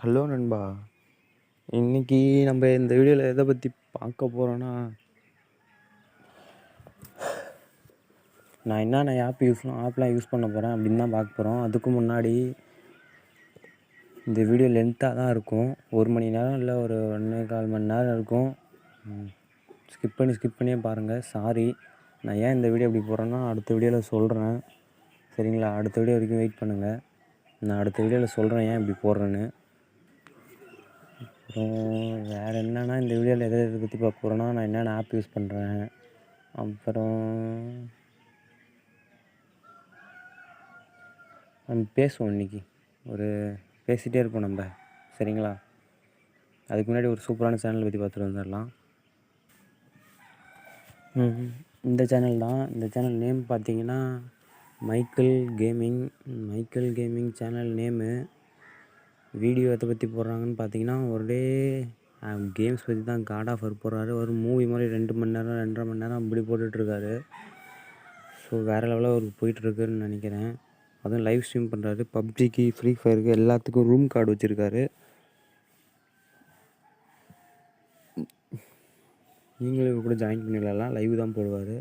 Hello நண்பா. இன்னைக்கு நம்ம இந்த வீடியோவில் எதை பற்றி பார்க்க போகிறோன்னா, நான் என்னென்ன ஆப்லாம் யூஸ் பண்ண போகிறேன் அப்படின்னு தான் பார்க்க போகிறோம். அதுக்கு முன்னாடி இந்த வீடியோ லென்த்தாக தான் இருக்கும். 1 மணி நேரம் இல்லை ஒரு 1.25 மணி நேரம் இருக்கும். ஸ்கிப் பண்ணியே பாருங்கள். சாரி, நான் ஏன் இந்த வீடியோ இப்படி போடுறேன்னா அடுத்த வீடியோவில் சொல்கிறேன். சரிங்களா? அடுத்த வீடியோ வரைக்கும் வெயிட் பண்ணுங்கள். நான் அடுத்த வீடியோவில் சொல்கிறேன் ஏன் இப்படி போடுறேன்னு. அப்புறம் வேறு என்னென்னா, இந்த வீடியோவில் எதை பற்றி பார்க்க போகிறேன்னா, நான் என்னென்ன ஆப் யூஸ் பண்ணுறேன், அப்புறம் நம்ம பேசுவோம். இன்றைக்கி பேசிகிட்டே இருப்போம் நம்ம. சரிங்களா? அதுக்கு முன்னாடி ஒரு சூப்பரான சேனல் பற்றி பார்த்துட்டு வந்துடலாம். இந்த சேனல் தான். இந்த சேனல் நேம் பார்த்தீங்கன்னா Michael gaming channel name. Video எதை பற்றி போடுறாங்கன்னு பார்த்தீங்கன்னா, ஒரே கேம்ஸ் பற்றி தான். காட் ஆஃப் வார் போடுறாரு. ஒரு மூவி மாதிரி 2 மணி நேரம் 2.5 மணி நேரம் அப்படி போட்டுட்ருக்காரு. ஸோ வேறு லெவலில் அவருக்கு போயிட்டுருக்குன்னு நினைக்கிறேன். அதுவும் லைவ் ஸ்ட்ரீம் பண்ணுறாரு. பப்ஜிக்கு, ஃப்ரீ ஃபயருக்கு எல்லாத்துக்கும் ரூம் கார்டு வச்சுருக்காரு. நீங்களும் கூட ஜாயின் பண்ணிடலாம். லைவ் தான் போடுவார்.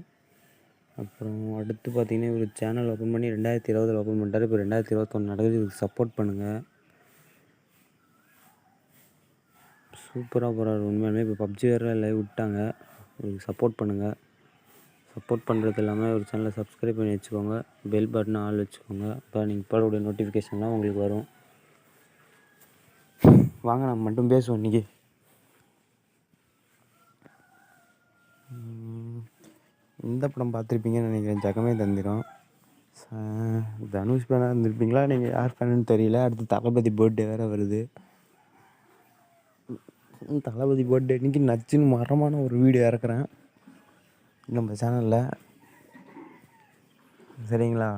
அப்புறம் அடுத்து பார்த்தீங்கன்னா, ஒரு சேனல் ஓப்பன் பண்ணி 2020 ஓப்பன் பண்ணிட்டார். இப்போ 2021 நடக்குது. இதுக்கு சப்போர்ட் பண்ணுங்கள். சூப்பராக போகிறாரு உண்மையாலுமே. இப்போ பப்ஜி வேறு லைவ் விட்டாங்க. இதுக்கு சப்போர்ட் பண்ணுங்கள். சப்போர்ட் பண்ணுறது இல்லாமல் ஒரு சேனலை சப்ஸ்கிரைப் பண்ணி வச்சுக்கோங்க. பெல் பட்டனை ஆள் வச்சுக்கோங்க. அப்போ நீங்கள் போடக்கூடிய நோட்டிஃபிகேஷன்லாம் உங்களுக்கு வரும். வாங்க நம்ம மட்டும் பேசுவோம் இன்றைக்கி. இந்த படம் பார்த்துருப்பீங்கன்னு நினைக்கிறேன், ஜகமே தந்திரம். தனுஷ் ஃபேனாக இருந்திருப்பீங்களா, நீங்கள் யார் ஃபேனுன்னு தெரியல. அடுத்து தளபதி பர்த்டே வேறு வருது. தளபதி பர்த்டே இன்றைக்கி நச்சுன்னு மரமான ஒரு வீடியோ இறக்குறேன் நம்ம சேனலில். சரிங்களா?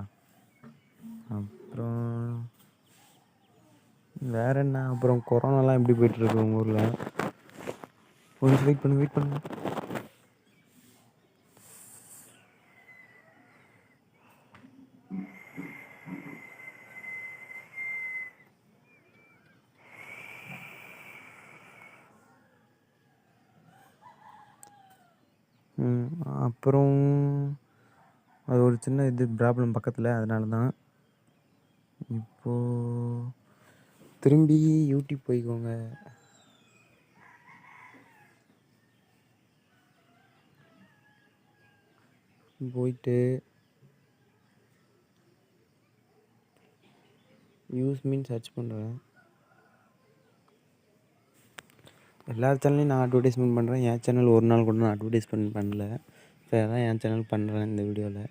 அப்புறம் வேறு என்ன, அப்புறம் கொரோனாலாம் எப்படி போய்ட்டுருக்கு உங்கள் ஊரில்? ஒரு வெயிட் பண்ணுங்க. அப்புறம் அது ஒரு சின்ன ப்ராப்ளம் பக்கத்தில். அதனால தான் இப்போது திரும்பி யூடியூப் போய்க்கோங்க. போயிட்டு யூஸ் மீன் சர்ச் பண்ணுறேன். எல்லா சேனல்லையும் நான் அட்வர்டைஸ்மெண்ட் பண்ணுறேன். என் சேனல் ஒரு நாள் கூட நான் அட்வர்டைஸ்மெண்ட் பண்ணல. ஸோ அதான் என் சேனல் பண்ணுறேன் இந்த வீடியோவில்.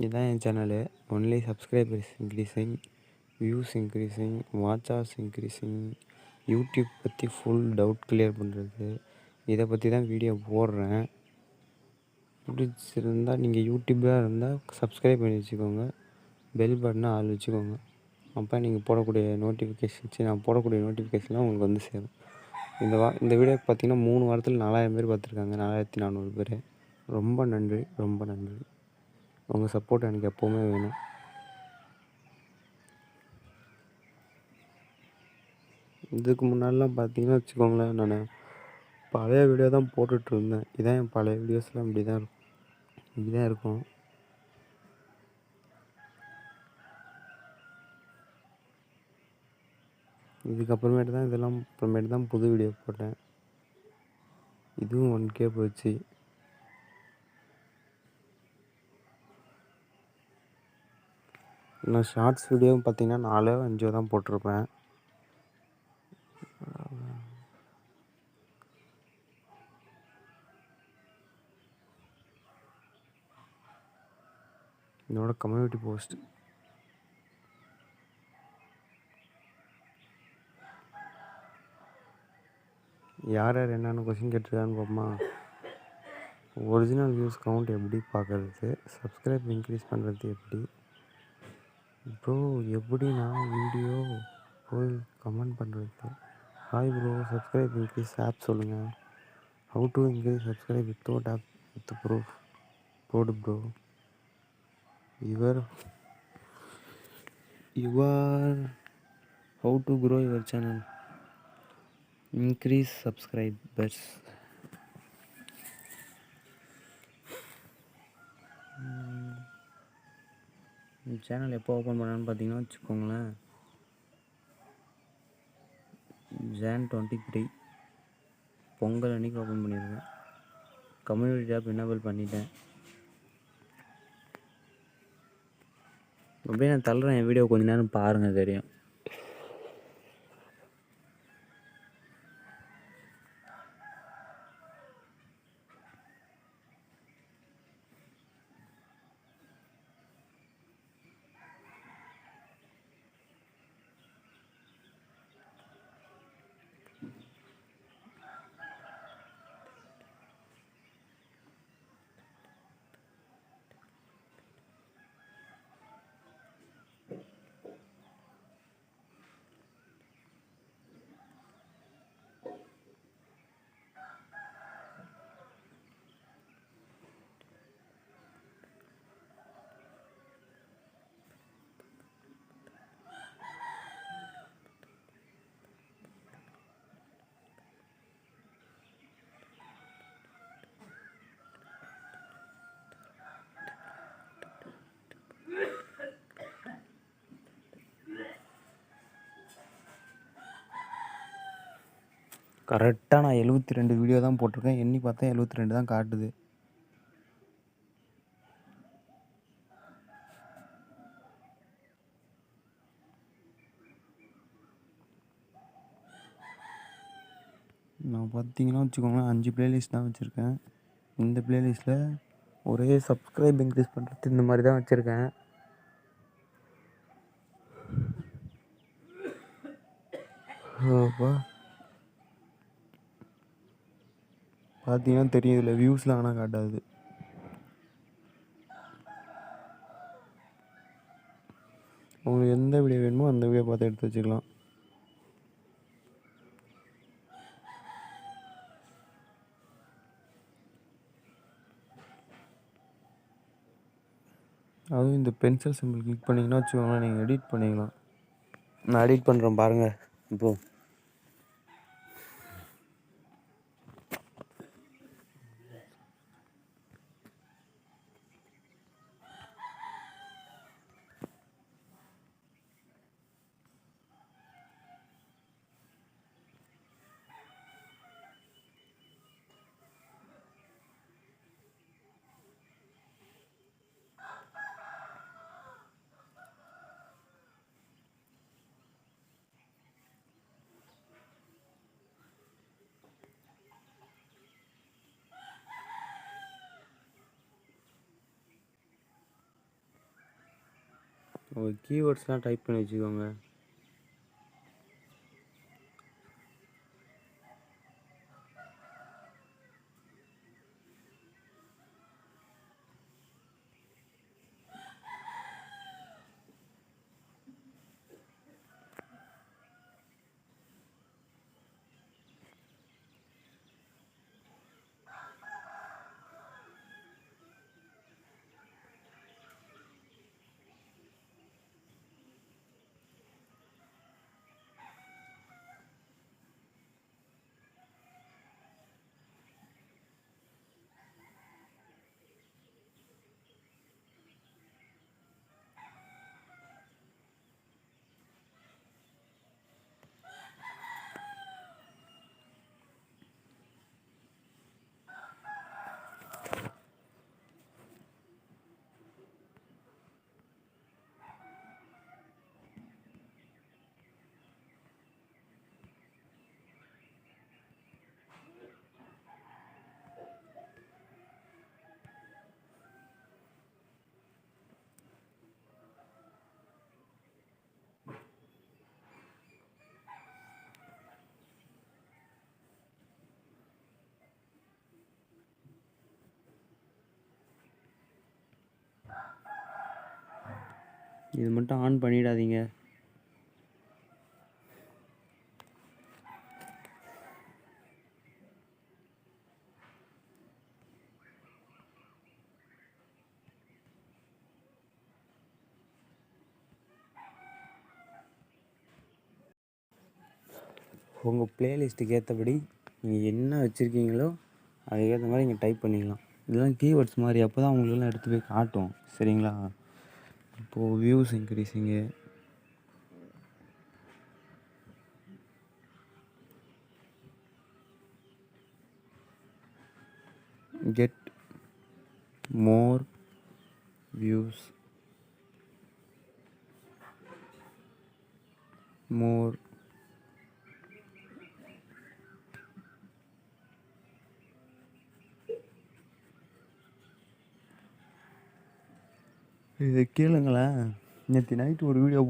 இதுதான் என் channel. Only subscribers increasing, views increasing, watch hours increasing, YouTube பற்றி ஃபுல் டவுட் கிளியர் பண்ணுறது, இதை பற்றி தான் வீடியோ போடுறேன். பிடிச்சிருந்தால் நீங்கள் யூடியூப்பாக இருந்தால் சப்ஸ்கிரைப் பண்ணி வச்சுக்கோங்க. பெல் பட்டனை ஆள் வச்சுக்கோங்க. அப்போ நீங்கள் போடக்கூடிய நான் போடக்கூடிய நோட்டிஃபிகேஷன்லாம் உங்களுக்கு வந்து சேரும். இந்த வீடியோ பார்த்தீங்கன்னா 3 வாரத்தில் 4000 பேர் பார்த்துருக்காங்க. 4400 பேர். ரொம்ப நன்றி. உங்கள் சப்போர்ட் எனக்கு எப்போவுமே வேணும். இதுக்கு முன்னாடிலாம் பார்த்தீங்கன்னா வச்சுக்கோங்களேன், நான் பழைய வீடியோ தான் போட்டுட்ருந்தேன். இதான் என் பழைய வீடியோஸ்லாம் இப்படி தான் இருக்கும். அப்புறமேட்டு தான் புது வீடியோ போட்டேன். இதுவும் 1K போச்சு. நான் ஷார்ட்ஸ் வீடியோவும் பார்த்தீங்கன்னா 4 5 தான் போட்டிருப்பேன். இதோட கம்யூனிட்டி போஸ்ட் யார் என்னென்ன கொஸ்டின் கேட்டிருக்கான்னு பார்ப்போமா? ஒரிஜினல் வியூஸ் கவுண்ட் எப்படி பார்க்குறது? சப்ஸ்கிரைப் இன்க்ரீஸ் பண்ணுறது எப்படி? ப்ரோ எப்படி நான் வீடியோ போய் கமெண்ட் பண்ணுறது? Hi bro, subscribe increase app சொல்லுங்கள். How to increase subscribe without app with proof போடு bro. Your your how to grow your channel increase subscribers. Channel எப்போ ஓப்பன் பண்ணான்னு பார்த்தீங்கன்னா வச்சுக்கோங்களேன், Jan 23 பொங்கல் அன்றைக்கி ஓப்பன் பண்ணியிருக்கேன். கம்யூனிட்டி டேப் எனேபிள் பண்ணிட்டேன். அப்படியே நான் தள்ளுறேன் என் வீடியோ கொஞ்ச நேரம் பாருங்கள் தெரியும். கரெக்டாக நான் 72 வீடியோ தான் போட்டிருக்கேன். எண்ணி பார்த்தா 72 தான் காட்டுது. நான் பார்த்தீங்கன்னா வச்சுக்கோங்களேன் 5 ப்ளேலிஸ்ட் தான் வச்சுருக்கேன். இந்த ப்ளேலிஸ்ட்டில் ஒரே சப்ஸ்கிரைப் இன்க்ரீஸ் பண்ணுறது இந்த மாதிரி தான் வச்சுருக்கேன். பார்த்தீங்கன்னா தெரியும், இதில் வியூஸ்லாம் ஆனால் காட்டாது. உங்களுக்கு எந்த வீடியோ வேணுமோ அந்த வீடியோ பார்த்து எடுத்து வச்சுக்கலாம். அதுவும் இந்த பென்சில் சிம்பிள் கிளிக் பண்ணிங்கன்னா வச்சுக்கோங்களேன், நீங்கள் எடிட் பண்ணிக்கலாம். நான் எடிட் பண்ணுறேன் பாருங்கள். இப்போது ஒரு கீவேர்ட்ஸ்லாம் டைப் பண்ணி வச்சுக்கோங்க. இது மட்டும் ஆன் பண்ணிடாதீங்க. உங்கள் ப்ளேலிஸ்ட்டுக்கு ஏற்றபடி நீங்கள் என்ன வச்சுருக்கீங்களோ அதுக்கேற்ற மாதிரி நீங்கள் டைப் பண்ணிக்கலாம். இதெல்லாம் கீவேர்ட்ஸ் மாதிரி, அப்போ தான் உங்களுக்கெல்லாம் எடுத்து போய் காட்டும். சரிங்களா? இப்போது வியூஸ் இன்க்ரீஸிங்கு, கெட் மோர் வியூஸ், மோர் இதை கேளுங்களேன். நேற்று நைட்டு ஒரு வீடியோ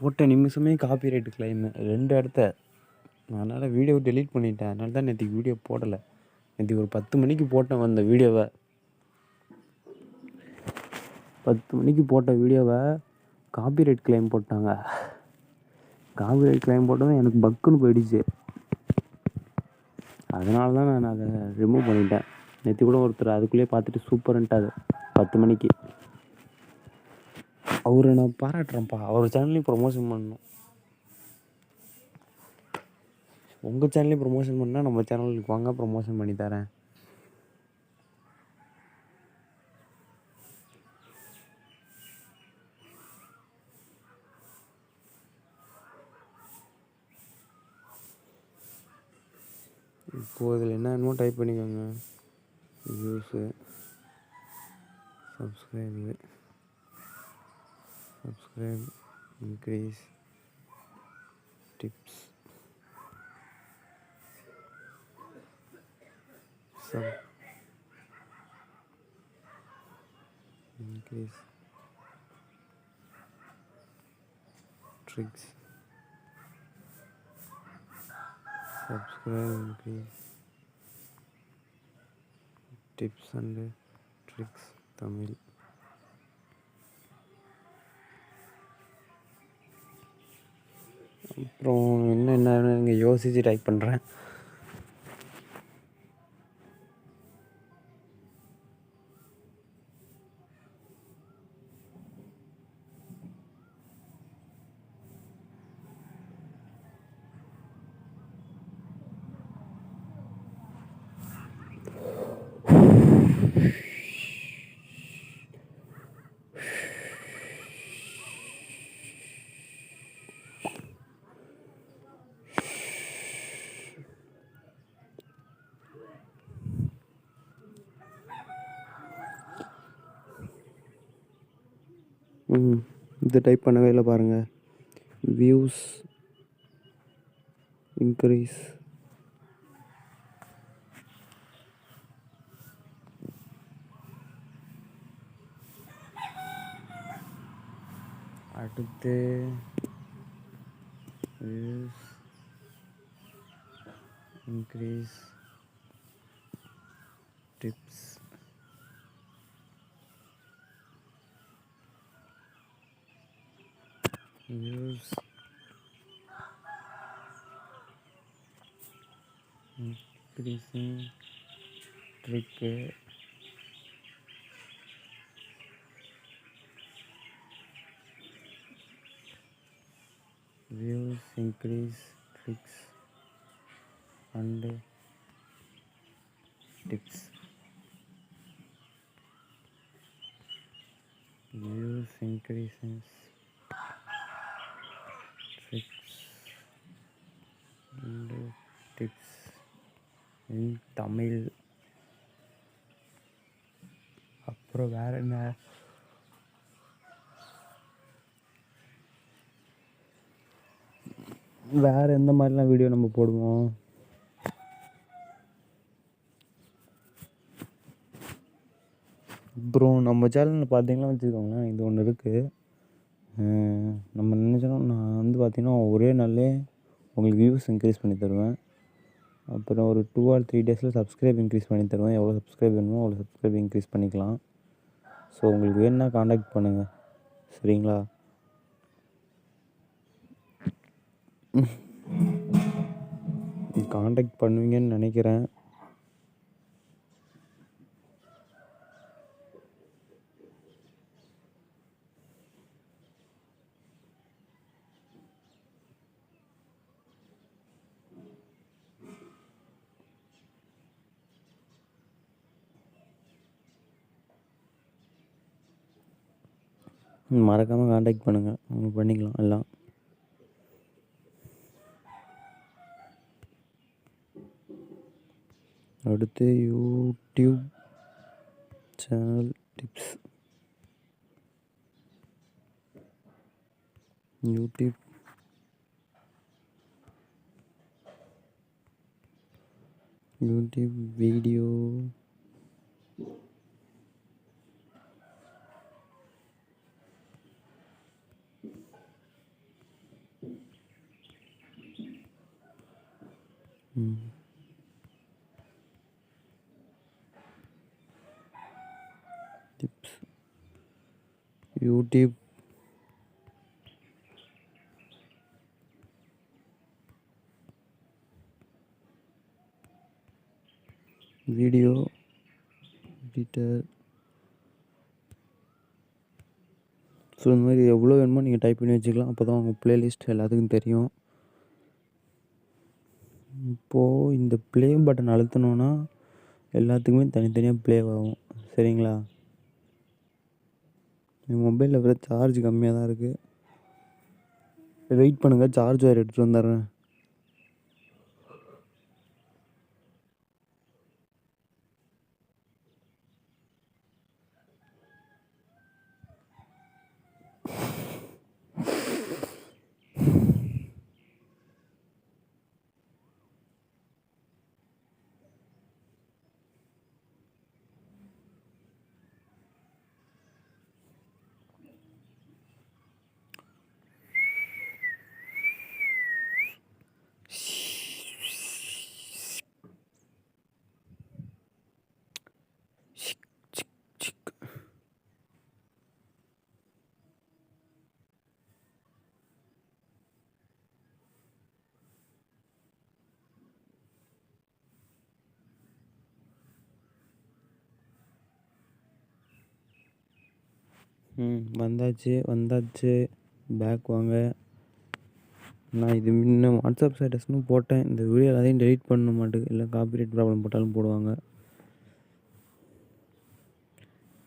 போட்ட நிமிஷமே காப்பிரைட் கிளைமு 2 இடத்த. அதனால் வீடியோ டெலீட் பண்ணிட்டேன். அதனால தான் நேற்றுக்கு வீடியோ போடலை. நேற்று ஒரு 10 மணிக்கு போட்டேன் அந்த வீடியோவை. 10 மணிக்கு போட்ட வீடியோவை காப்பிரைட் கிளைம் போட்டாங்க. காப்பிரைட் கிளைம் போட்டதும் எனக்கு பக்குன்னு போயிடுச்சு. அதனால தான் நான் அதை ரிமூவ் பண்ணிட்டேன். நேற்று கூட ஒருத்தர் அதுக்குள்ளேயே பார்த்துட்டு சூப்பர்ன்ட்டார் 10 மணிக்கு. அவரை நான் பாராட்டுறேன்ப்பா. அவர் சேனல்லையும் ப்ரொமோஷன் பண்ணணும். உங்கள் சேனல்லையும் ப்ரொமோஷன் பண்ணால் நம்ம சேனலுக்கு வாங்க, ப்ரொமோஷன் பண்ணி தரேன். இப்போது இதில் என்னென்னமோ டைப் பண்ணிக்கோங்க. Views, subscribe, increase, tips, increase, tricks, subscribe, increase, tips and tricks Tamil. அப்புறம் என்ன இங்கே யோசித்து டைப் பண்ணுறேன். இது டைப் பண்ணவே இல்லை பாருங்கள். வியூஸ் இன்க்ரீஸ், அடுத்து views increase, tips, views increasing, trick, views increase, tricks and tips. Views increases, tricks and tips இன் தமிழ். அப்புறம் வேறு என்ன? வேறு எந்த மாதிரிலாம் வீடியோ நம்ம போடுவோம்? அப்புறம் நம்ம சேனலில் பார்த்தீங்கன்னா வச்சுக்கோங்களேன், இது ஒன்று இருக்குது. நம்ம நினச்சோன்னா நான் வந்து பார்த்திங்கன்னா ஒரே நாள்லே உங்களுக்கு வியூஸ் இன்க்ரீஸ் பண்ணி தருவேன். அப்புறம் ஒரு 2 or 3 டேஸில் சப்ஸ்கிரைப் இன்க்ரீஸ் பண்ணி தருவேன். எவ்வளோ சப்ஸ்கிரைப் வேணுமோ அவ்வளோ சப்ஸ்கிரைப் இன்க்ரீஸ் பண்ணிக்கலாம். ஸோ உங்களுக்கு வேணும்னா காண்டாக்ட் பண்ணுங்கள். சரிங்களா? காண்டாக்ட் பண்ணுவீங்கன்னு நினைக்கிறேன். மறக்காமல் காண்டாக்ட் பண்ணுங்கள், நம்ம பண்ணிக்கலாம் எல்லாம். அடுத்து YouTube channel tips. YouTube video tips. YouTube video editor. So இந்த மாதிரி எவ்வளோ வேணுமோ நீங்கள் டைப் பண்ணி வச்சுக்கலாம். அப்போ தான் உங்கள் ப்ளேலிஸ்ட் எல்லாத்துக்கும் தெரியும். இப்போது இந்த ப்ளே பட்டன் அழுத்தினோன்னா எல்லாத்துக்குமே தனித்தனியாக ப்ளே ஆகும். சரிங்களா? என் மொபைலில் வேறு சார்ஜ் கம்மியாக தான் இருக்குது. வெயிட் பண்ணுங்கள், சார்ஜ் வேறு எடுத்துகிட்டு வந்துடுறேன். வந்தாச்சு. பேக் வாங்க. நான் இது முன்ன வாட்ஸ்அப் ஸ்டேட்டஸ்னு போட்டேன். இந்த வீடியோ எல்லாத்தையும் டெலிட் பண்ண மாட்டேங்குது, இல்லை காப்பிரைட் ப்ராப்ளம் போட்டாலும் போடுவாங்க.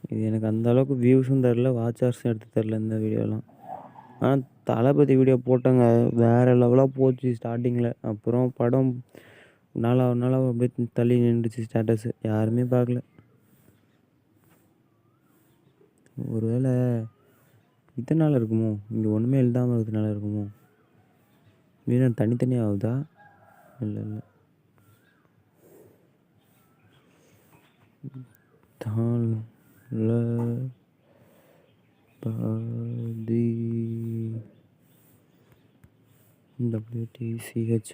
இது எனக்கு அந்தளவுக்கு வியூஸும் தரல, வாட்ச் ஹவர்ஸும் எடுத்து தரல இந்த வீடியோலாம். ஆனால் தளபதி வீடியோ போட்டேங்க, வேறு லெவலாக போச்சு ஸ்டார்டிங்கில். அப்புறம் படம் நாளாக அப்படியே தள்ளி நின்றுச்சு ஸ்டேட்டஸு, யாருமே பார்க்கல. ஒரு வேளை இதனால் இருக்குமோ, இங்கே ஒன்றுமே எழுதாமல் இருக்கிறதுனால இருக்குமோ? வீணா தனித்தனியாக ஆகுதா? இல்லை தளபதி WTCH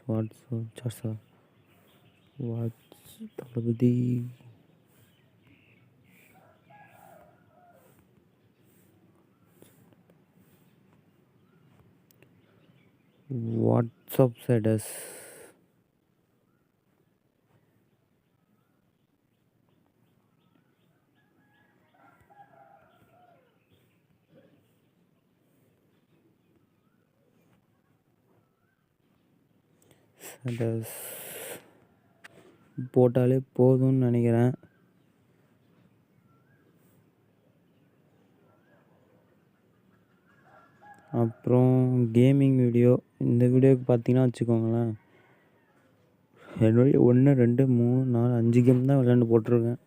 தளபதி வாட்ஸ்அப் ஸ்டேட்டஸ். போட்டாலே போதும்னு நினைக்கிறேன். அப்புறம் கேமிங் வீடியோ. இந்த வீடியோவுக்கு பார்த்தீங்கன்னா வச்சுக்கோங்களேன், என்னுடைய 1 2 3 4 5 கேம் தான் விளையாண்டு போட்டிருக்கேன்.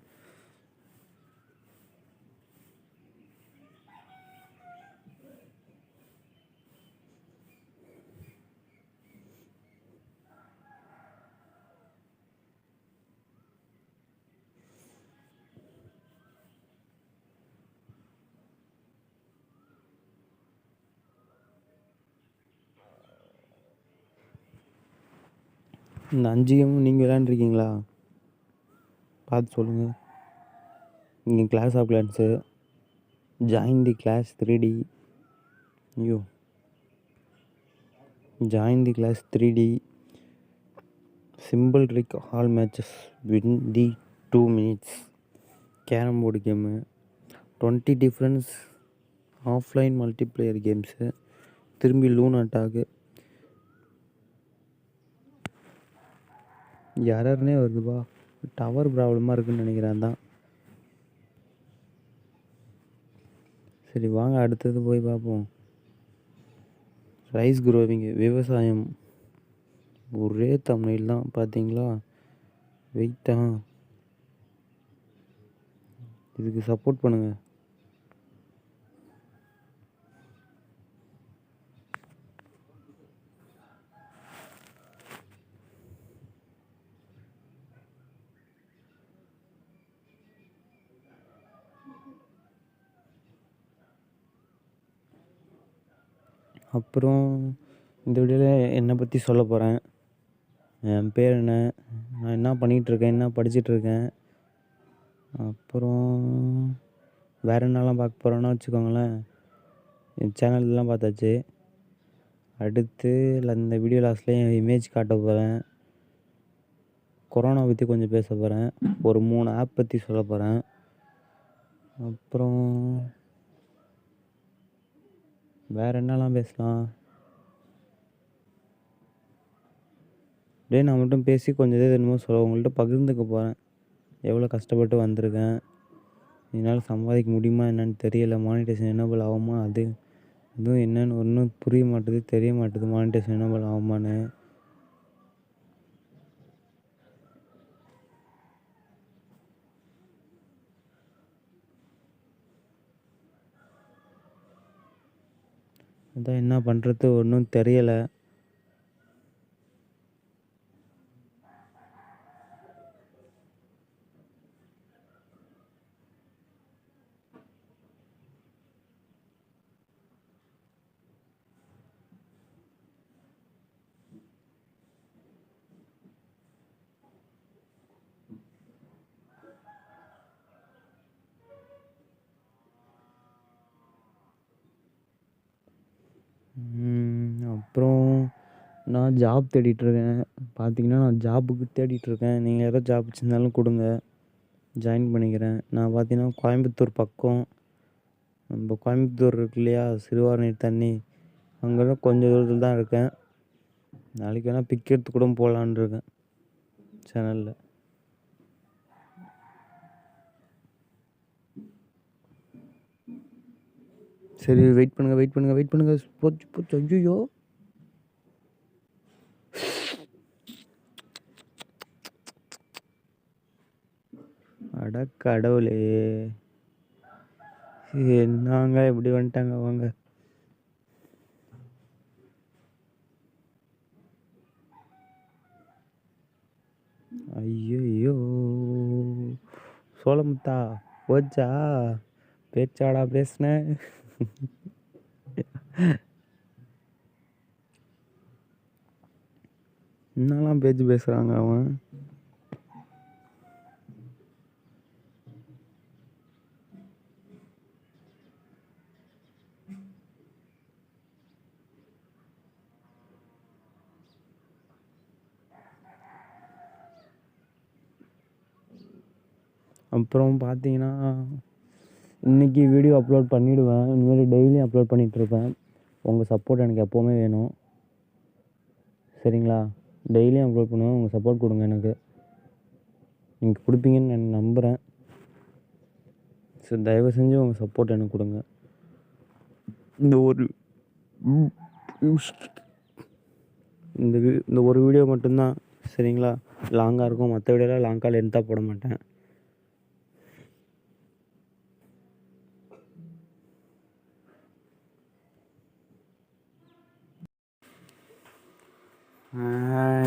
இந்த 5 கேமும் நீங்கள் விளையாண்டுருக்கீங்களா? பார்த்து சொல்லுங்கள். இங்கே clash of clans, join the clash 3D, join the clash 3D, simple trick all matches win the 2 minutes, carrom board game, 20 different offline multiplayer games, திரும்பி லூன் அட்டாக்கு. யாருன்னே வருதுப்பா, டவர் ப்ராப்ளமாக இருக்குதுன்னு நினைக்கிறேன் தான். சரி வாங்க அடுத்தது போய் பார்ப்போம். ரைஸ் குரோவிங் விவசாயம். ஒரே தம்ப்நெயில் தான் பார்த்தீங்களா? வெயிட்டா இதுக்கு சப்போர்ட் பண்ணுங்கள். அப்புறம் இந்த வீடியோவில் என்னை பற்றி சொல்ல போகிறேன். என் பேர் என்ன, நான் என்ன பண்ணிகிட்ருக்கேன், என்ன படிச்சிட்ருக்கேன், அப்புறம் வேறு என்னெல்லாம் பார்க்க போகிறோன்னா வச்சுக்கோங்களேன். என் சேனல்லாம் பார்த்தாச்சு. அடுத்து இந்த வீடியோ லாஸ்ட்லேயே என் இமேஜ் காட்ட போகிறேன். கொரோனா பற்றி கொஞ்சம் பேச போகிறேன். ஒரு 3 ஆப் பற்றி சொல்ல போகிறேன். அப்புறம் வேறு என்னெல்லாம் பேசலாம். நான் மட்டும் பேசி கொஞ்சம் இது என்னமோ சொல்ல உங்கள்கிட்ட பகிர்ந்துக்க போகிறேன். எவ்வளோ கஷ்டப்பட்டு வந்திருக்கேன், என்னால் சம்பாதிக்க முடியுமா என்னன்னு தெரியலை. மானிட்டேஷன் எனேபிள் ஆகுமா, அதுவும் என்னென்னு ஒன்றும் புரிய மாட்டுது, தெரிய மாட்டுது. மானிட்டேஷன் எனேபிள் ஆகுமான்னு அதான் என்ன பண்ணுறது ஒன்றும் தெரியலை. அப்புறம் நான் ஜாப் தேடிட்டுருக்கேன். பார்த்தீங்கன்னா நான் ஜாபுக்கு தேடிட்டுருக்கேன். நீங்கள் யாராவது ஜாப் வச்சுருந்தாலும் கொடுங்க, ஜாயின் பண்ணிக்கிறேன். நான் பார்த்தீங்கன்னா கோயம்புத்தூர் பக்கம், நம்ம கோயம்புத்தூர் இருக்கு இல்லையா, சிறுவாணி தண்ணி, அங்கே கொஞ்சம் தூரத்தில் தான் இருக்கேன். நாளைக்கு வேணால் பிக் எடுத்து கூட போகலான்னு இருக்கேன் சேனலில். சரி வெயிட் பண்ணுங்கள். போச்சு ஐயோ. அட கடவுளே, என்னங்க இப்படி வந்துட்டாங்க அவங்க. ஐயோ சோளமுத்தா போச்சா, பேச்சாடா பேசுனேன். என்னெல்லாம் பேச்சு பேசுகிறாங்க அவன். அப்புறம் பார்த்தீங்கன்னா இன்றைக்கி வீடியோ அப்லோட் பண்ணிவிடுவேன். இனிமேல் டெய்லியும் அப்லோட் பண்ணிகிட்ருப்பேன். உங்கள் சப்போர்ட் எனக்கு எப்போவுமே வேணும், சரிங்களா? டெய்லியும் அப்லோட் பண்ணுவேன். உங்கள் சப்போர்ட் கொடுங்க எனக்கு. நீங்கள் கொடுப்பீங்கன்னு நான் நம்புகிறேன். ஸோ தயவு செஞ்சு உங்கள் சப்போர்ட் எனக்கு கொடுங்க. இந்த ஒரு வீடியோ மட்டும்தான் சரிங்களா லாங்காக இருக்கும். மற்ற வீடியோலாம் லாங்காக லென்த்தாக போட மாட்டேன்.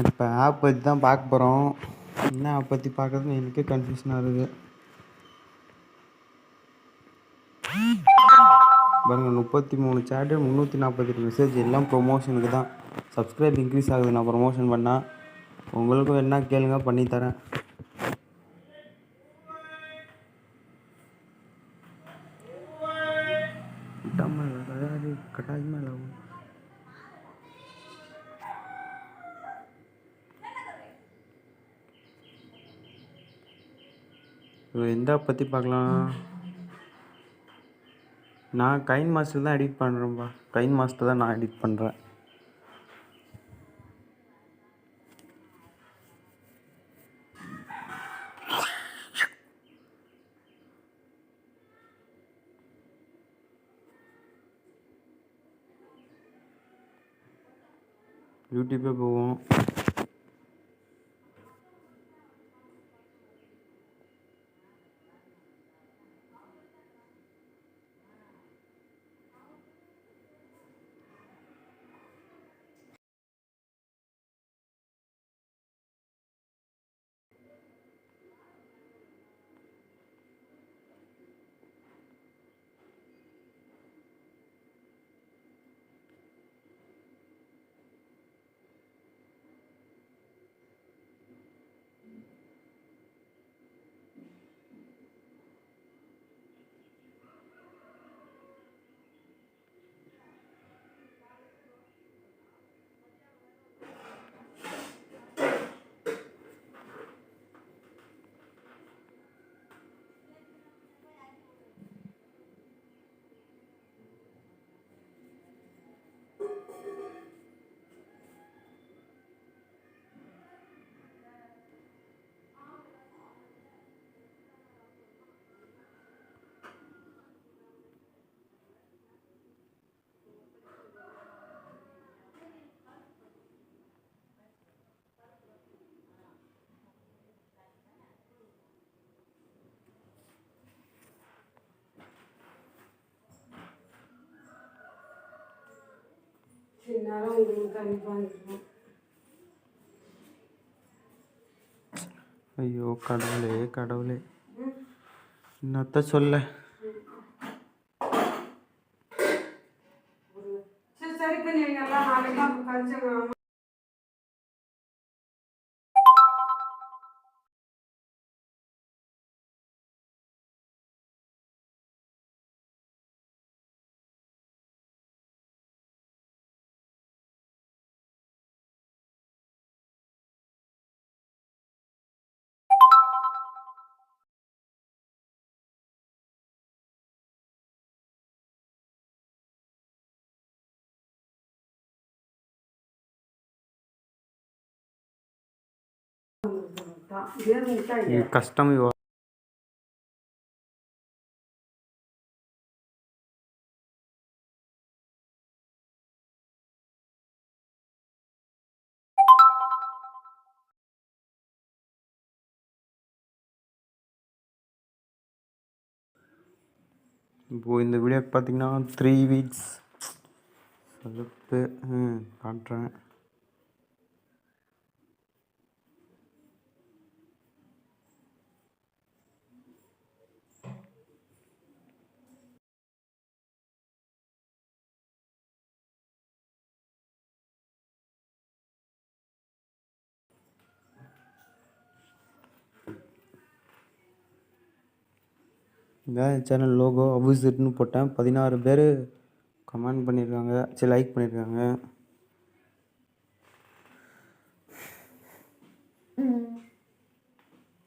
இப்போ ஆப் பற்றி தான் பார்க்க போகிறோம். என்ன ஆப் பற்றி பார்க்குறதுன்னு எனக்கே கன்ஃபியூஷனாக இருக்குது. பாருங்கள், 33 சேட்டு, 348 மெசேஜ், எல்லாம் ப்ரொமோஷனுக்கு தான். சப்ஸ்கிரைப் இன்க்ரீஸ் ஆகுது நான் ப்ரொமோஷன் பண்ணால். உங்களுக்கும் என்ன கேளுங்க, பண்ணித்தரேன். எந்த பற்றி பார்க்கலாம். நான் கைன் மாஸ்டர் தான் எடிட் பண்ணுறேன்ப்பா. கைன் மாஸ்டர் தான் நான் எடிட் பண்ணுறேன். யூடியூப்பே போவோம். ஐயோ கடவுளே கடவுளே, என்னத்த சொல்ல. கஷ்டம். இப்போது இந்த வீடியோக்கு பார்த்தீங்கன்னா 3 வீக்ஸ் சலுப்பு காட்டுறேன். இதான் சேனல் லோகோ அபுசெட்னு போட்டேன். 16 பேர் கமெண்ட் பண்ணியிருக்காங்க, சரி லைக் பண்ணியிருக்காங்க.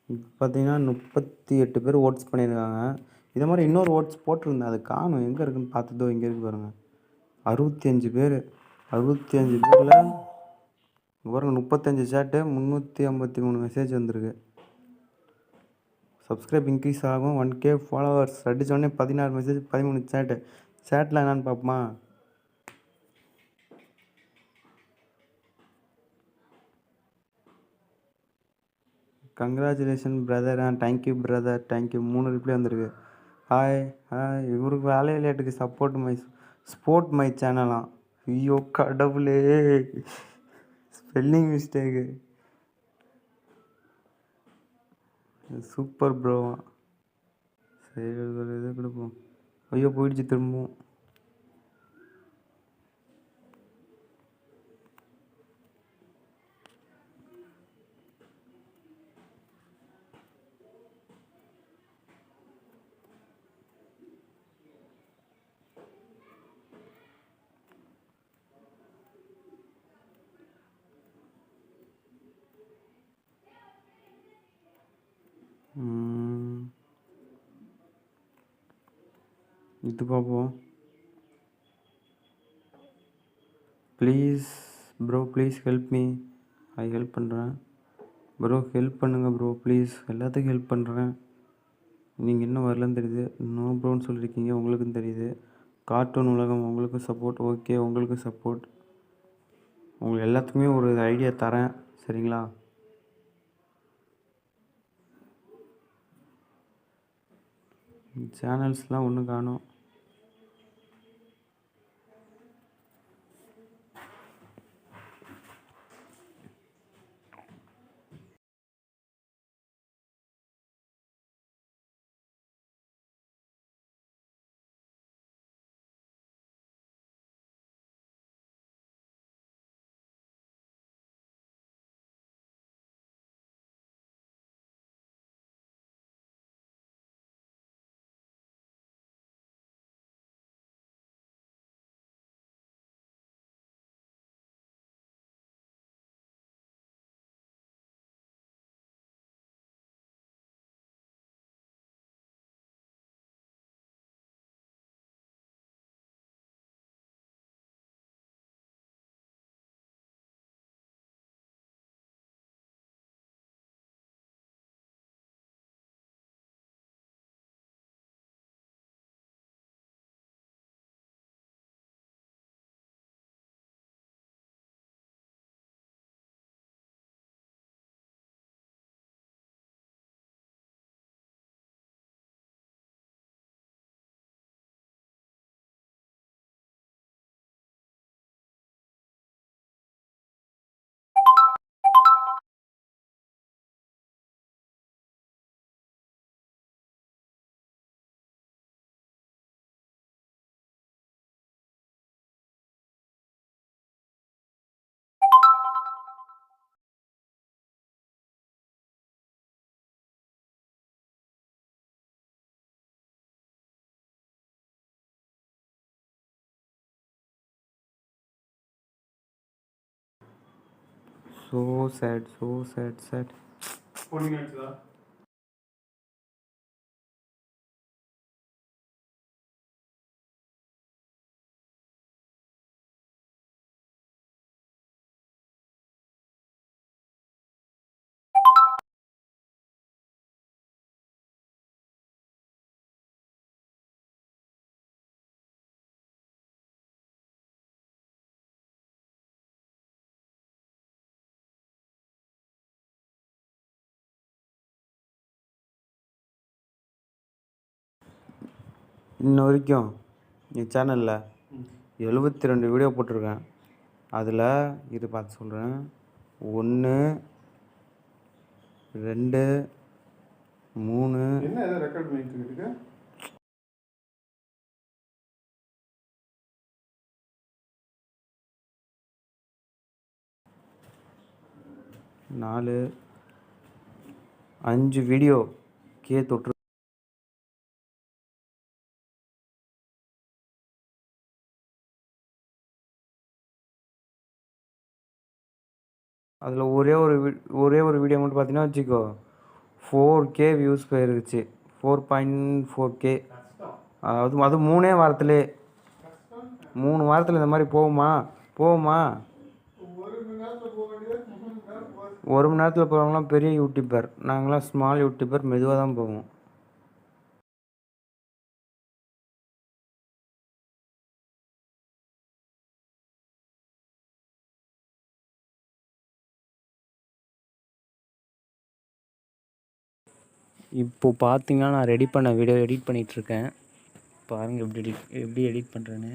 இப்போ பார்த்தீங்கன்னா 38 பேர் ஓட்ஸ் பண்ணியிருக்காங்க. இதை மாதிரி இன்னொரு ஓட்ஸ் போட்டிருந்தேன், அது காணும், எங்கே இருக்குன்னு பார்த்ததோ இங்கே இருக்கு பாருங்கள். 65 பேர், 65 பேரில் பாருங்கள் 35 சேட்டு, 353 மெசேஜ் வந்திருக்கு. சப்ஸ்கிரைப் இன்க்ரீஸ் ஆகும், 1K ஃபாலோவர்ஸ் அடித்தோடனே 16 மெசேஜ், 13 சேட்டு. சேட்டில் என்னன்னு பார்ப்போமா? Congratulation brother, thank you brother, thank you. 3 reply வந்திருக்கு. ஹாய் ஹாய், இவருக்கு வேலையை லேட்டுக்கு ஸ்போர்ட் மை சேனலாம். ஐயோ கடவுளே, ஸ்பெல்லிங் மிஸ்டேக்கு. Super bro. சரி ஒரு இது கொடுப்போம். ஐயோ போயிடுச்சு திரும்பவும். இது பார்ப்போம். Please bro, please help me. Help பண்ணுறேன் ப்ரோ, ஹெல்ப் பண்ணுங்கள் ப்ரோ ப்ளீஸ். எல்லாத்துக்கும் ஹெல்ப் பண்ணுறேன். நீங்கள் இன்னும் வரலன்னு தெரியுது. நோ ப்ரோன்னு சொல்லியிருக்கீங்க, உங்களுக்கும் தெரியுது. கார்ட்டூன் உலகம் உங்களுக்கும் சப்போர்ட். ஓகே, உங்களுக்கும் சப்போர்ட். உங்களுக்கு எல்லாத்துக்குமே ஒரு ஐடியா தரேன், சரிங்களா? சேனல்ஸ்லாம் ஒன்றும் காணோம். So sad, so sad sad. இன்ன வரைக்கும் என் சேனலில் 72 வீடியோ போட்டிருக்கேன். அதில் இது பார்த்து சொல்கிறேன். 1, 2, 3, என்ன ஏதோ ரெக்கார்ட் பண்ணிட்டு இருக்கு? 4, 5 வீடியோ தொற்று. அதில் ஒரே ஒரு வீடியோ மட்டும் பார்த்தீங்கன்னா வச்சுக்கோ 4K வியூஸ் போயிருச்சு. 4.4K. அதாவது அது 3 வாரத்திலே 3 வாரத்தில் இந்த மாதிரி போகுமா? 1 மணி நேரத்தில் போகிறவங்களாம் பெரிய யூடியூபர், நாங்களாம் ஸ்மால் யூடியூபர், மெதுவாக தான் போவோம். இப்போது பார்த்தீங்கன்னா நான் ரெடி பண்ண வீடியோ எடிட் பண்ணிகிட்ருக்கேன். பாருங்கள் எப்படி எடிட் பண்ணுறேன்னு.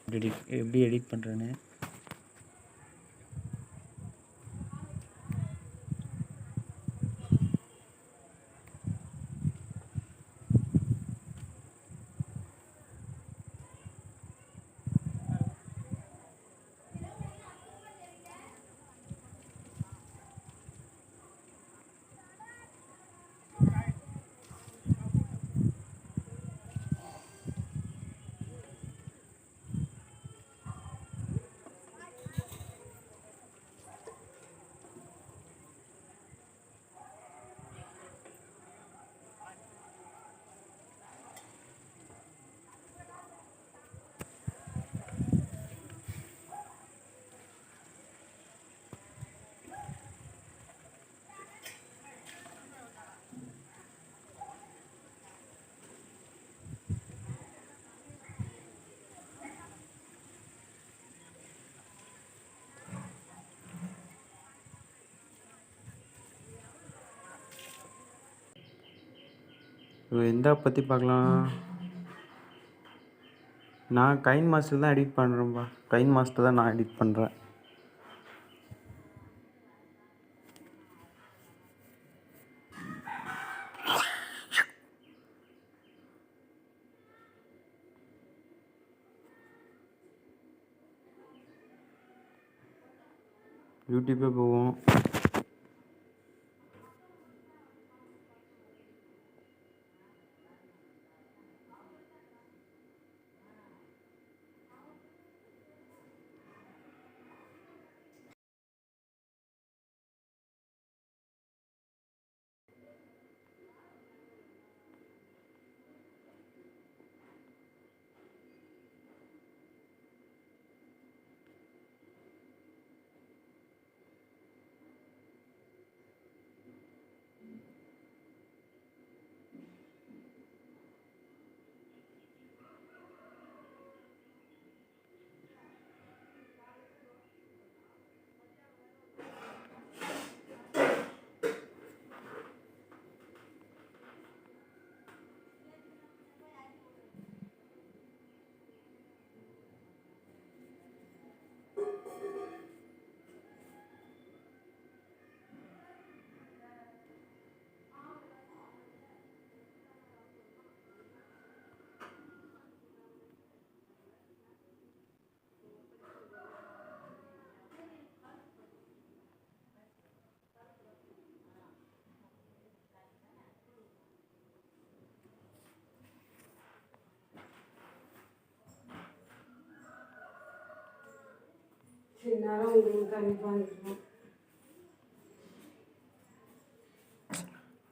எப்படி எடிட் பண்ணுறேன்னு. எந்த ஆப் பற்றி பார்க்கலாம்? நான் கைன் மாஸ்டர் தான் எடிட் பண்ணுறேன்ப்பா. கைன் மாஸ்டர் தான் நான் எடிட் பண்ணுறேன். யூடியூப்பே போவோம்.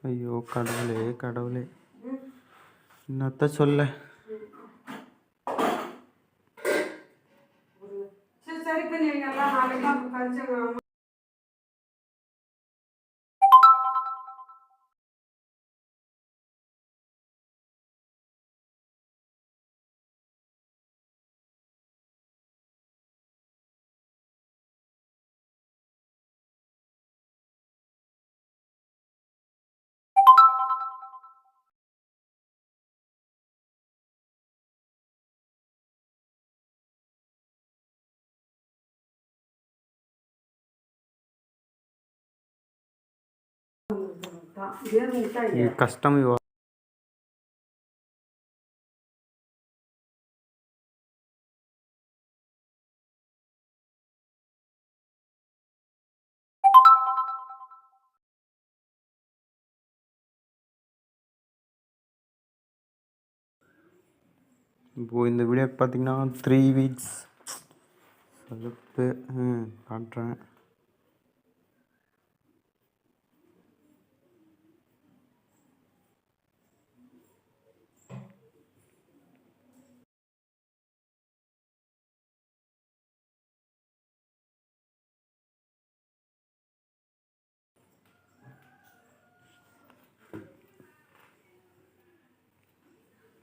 ஐயோ கடவுளே கடவுளே, என்னத்த சொல்ல. கஷ்டம் இவா. இப்போது இந்த வீடியோ பார்த்தீங்கன்னா 3 வீக்ஸ் சலுப்பு காட்டுறேன்.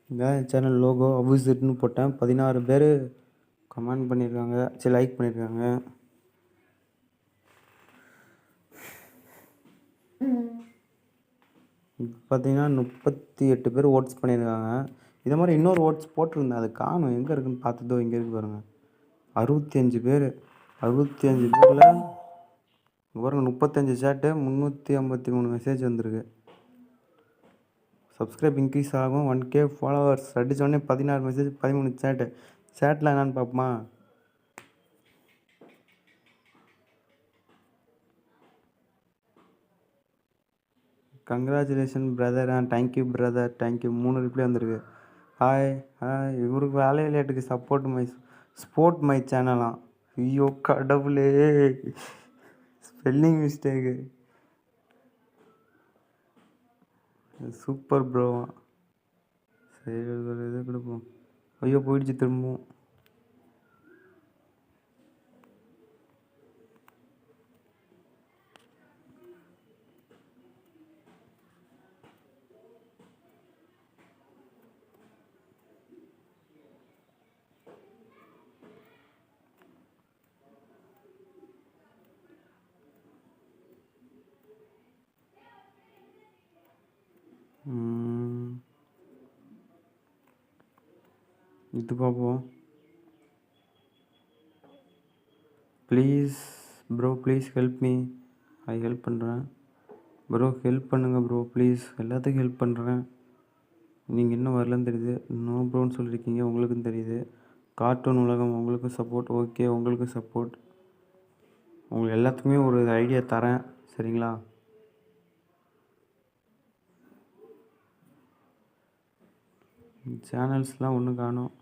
இதான் சேனல் லோகோ அபுசெட்னு போட்டேன். 16 பேர் கமெண்ட் பண்ணியிருக்காங்க, சரி லைக் பண்ணியிருக்காங்க. இப்போ பார்த்தீங்கன்னா 38 பேர் ஓட்ஸ் பண்ணியிருக்காங்க. இதை மாதிரி இன்னொரு ஓட்ஸ் போட்டிருந்தேன், அது காணும். எங்கே இருக்குன்னு பார்த்ததோ இங்கே இருக்கு பாருங்கள். 65 பேர். 65 பேரில் பாருங்க 35 சேட்டு, 353 மெசேஜ் வந்திருக்கு. சப்ஸ்கிரைப் இன்க்ரீஸ் ஆகும், 1K ஃபாலோவர்ஸ் அடித்தோடனே 16 மெசேஜ், 13 சேட்டு. சேட்டில் என்னன்னு பார்ப்போமா? Congratulation brother, thank you brother, thank you. 3 reply வந்திருக்கு. Hi hi. இவருக்கு வேலையை லேட்டுக்கு ஸ்போர்ட் மை சேனலாம். ஐயோ கடவுளே, ஸ்பெல்லிங் மிஸ்டேக்கு. Super bro. சரி ஒரு இது கொடுப்போம். ஐயோ போயிடுச்சு திரும்பவும். இது பார்ப்போம். Please bro, please help me. Help பண்ணுறேன் ப்ரோ, ஹெல்ப் பண்ணுங்கள் ப்ரோ ப்ளீஸ். எல்லாத்துக்கும் ஹெல்ப் பண்ணுறேன். நீங்கள் இன்னும் வரலன்னு தெரியுது. நோ ப்ரோன்னு சொல்லியிருக்கீங்க, உங்களுக்கும் தெரியுது. கார்ட்டூன் உலகம் உங்களுக்கும் சப்போர்ட். ஓகே, உங்களுக்கும் சப்போர்ட். உங்களுக்கு எல்லாத்துக்குமே ஒரு ஐடியா தரேன், சரிங்களா? சேனல்ஸ்லாம் ஒன்றும் காணும்.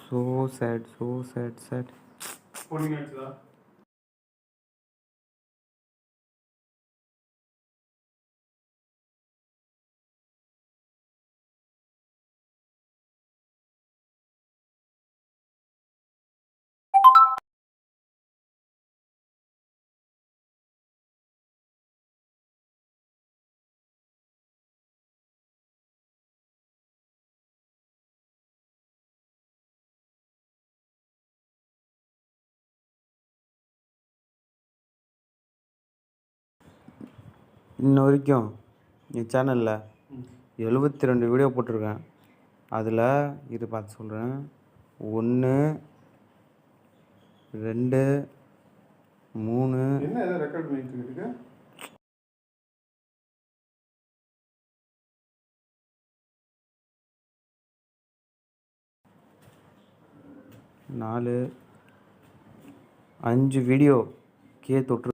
So sad, so sad sad. போனீங்க ஆச்சுதா? இன்ன வரைக்கும் என் சேனலில் 72 வீடியோ போட்டிருக்கேன். அதில் இது பார்த்து சொல்கிறேன். 1 2 3 என்ன ஏதோ ரெக்கார்ட் பண்ணிட்டு இருக்கு? 4 5 வீடியோ தொற்று.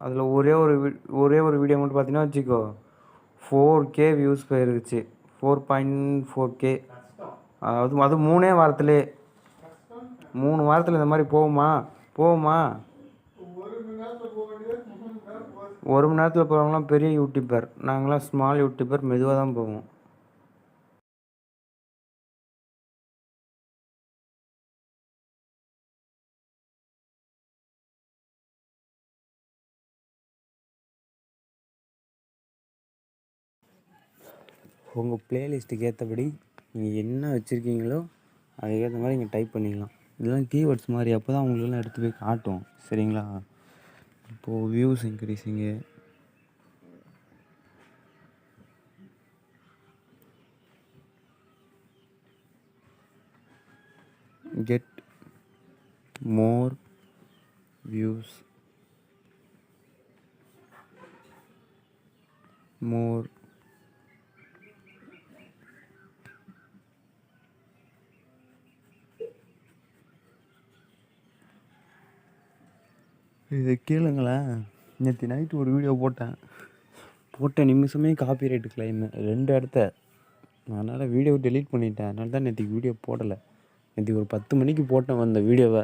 அதில் ஒரே ஒரு வீடியோ மட்டும் பார்த்தீங்கன்னா வச்சுக்கோ 4K வியூஸ் போயிருச்சு. 4.4K. அது 3 வாரத்திலே 3 வாரத்தில் இந்த மாதிரி போகுமா? ஒரு மணி நேரத்தில் போகிறவங்களாம் பெரிய யூடியூபர், நாங்களாம் ஸ்மால் யூடியூபர், மெதுவாக தான் போவோம். உங்கள் ப்ளேலிஸ்ட்டுக்கு ஏற்றபடி நீங்கள் என்ன வச்சுருக்கீங்களோ அதுக்கேற்ற மாதிரி நீங்கள் டைப் பண்ணிக்கலாம். இதெல்லாம் கீவேர்ட்ஸ் மாதிரி, அப்போ தான் உங்களுக்கெல்லாம் எடுத்து போய் காட்டும். சரிங்களா? இப்போது views இன்க்ரீஸிங்கு, get more views, more இது கேளுங்களேன். நேற்று நைட்டு ஒரு வீடியோ போட்ட நிமிஷமே காப்பிரைட் கிளைமு 2 இடத்த. அதனால் வீடியோ டெலீட் பண்ணிட்டேன். அதனால தான் நேற்றுக்கு வீடியோ போடலை. நேற்று ஒரு 10 மணிக்கு போட்டேன் அந்த வீடியோவை.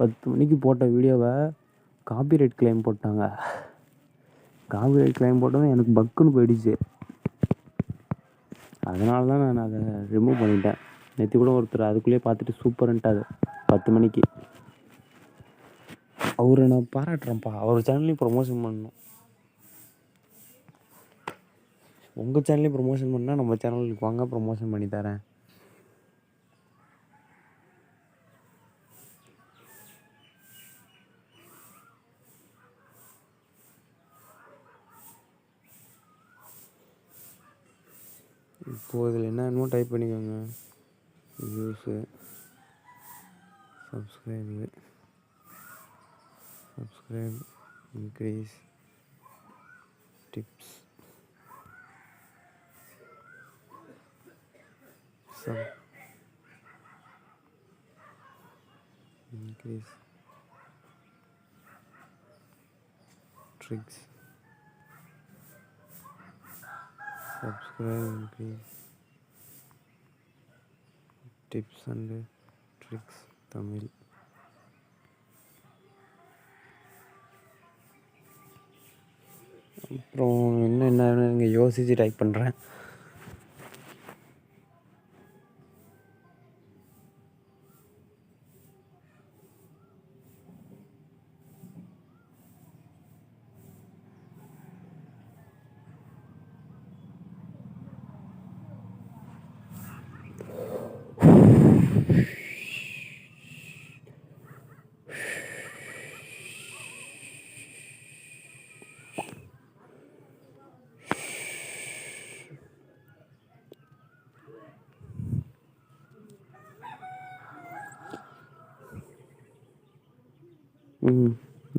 10 மணிக்கு போட்ட வீடியோவை காப்பிரைட் கிளைம் போட்டாங்க. காப்பிரைட் கிளைம் போட்டதும் எனக்கு பக்குன்னு போயிடுச்சு. அதனால தான் நான் அதை ரிமூவ் பண்ணிட்டேன். நேற்று கூட ஒருத்தர் அதுக்குள்ளேயே பார்த்துட்டு சூப்பர்ன்ட்டார் 10 மணிக்கு. அவரை நான் பாராட்டுறேன்ப்பா. அவர் சேனல்லையும் ப்ரொமோஷன் பண்ணணும். உங்கள் சேனல்லையும் ப்ரொமோஷன் பண்ணால் நம்ம சேனலுக்கு வாங்க, ப்ரொமோஷன் பண்ணி தரேன். இப்போது இதில் என்னென்னமோ டைப் பண்ணிக்கோங்க. Views, subscribe, increase, tips, increase, tricks, subscribe, increase, tips and tricks Tamil. அப்புறம் என்ன இங்கே யோசித்து டைப் பண்ணுறேன்.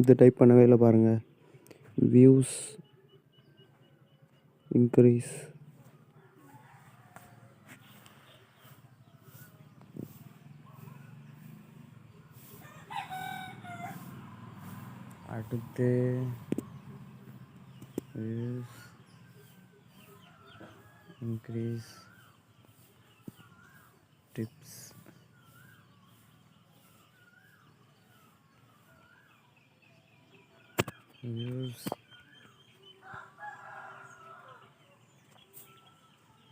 இது டைப் பண்ணவே இல்லை பாருங்கள். வியூஸ் இன்க்ரீஸ், அடுத்து views increase, tips, views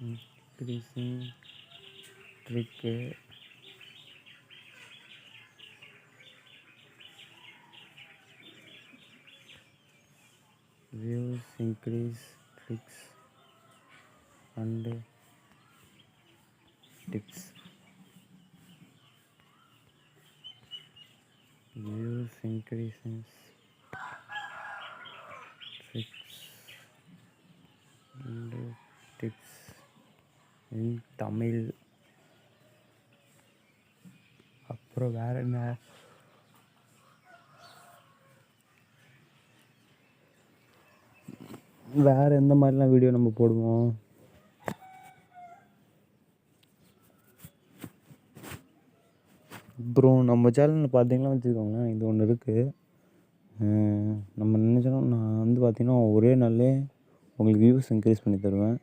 increasing, trick, views increase, tricks and tips. Views increases, tricks and tips in Tamil. அப்புறம் வேறு என்ன? வேறு எந்த மாதிரிலாம் வீடியோ நம்ம போடுவோம்? அப்புறம் நம்ம சேனலில் பார்த்தீங்கன்னா வச்சுக்கோங்களேன், இது ஒன்று இருக்குது. நம்ம நினச்சோன்னா நான் பார்த்திங்கன்னா ஒரே நாள்லே உங்களுக்கு வியூஸ் இன்க்ரீஸ் பண்ணி தருவேன்.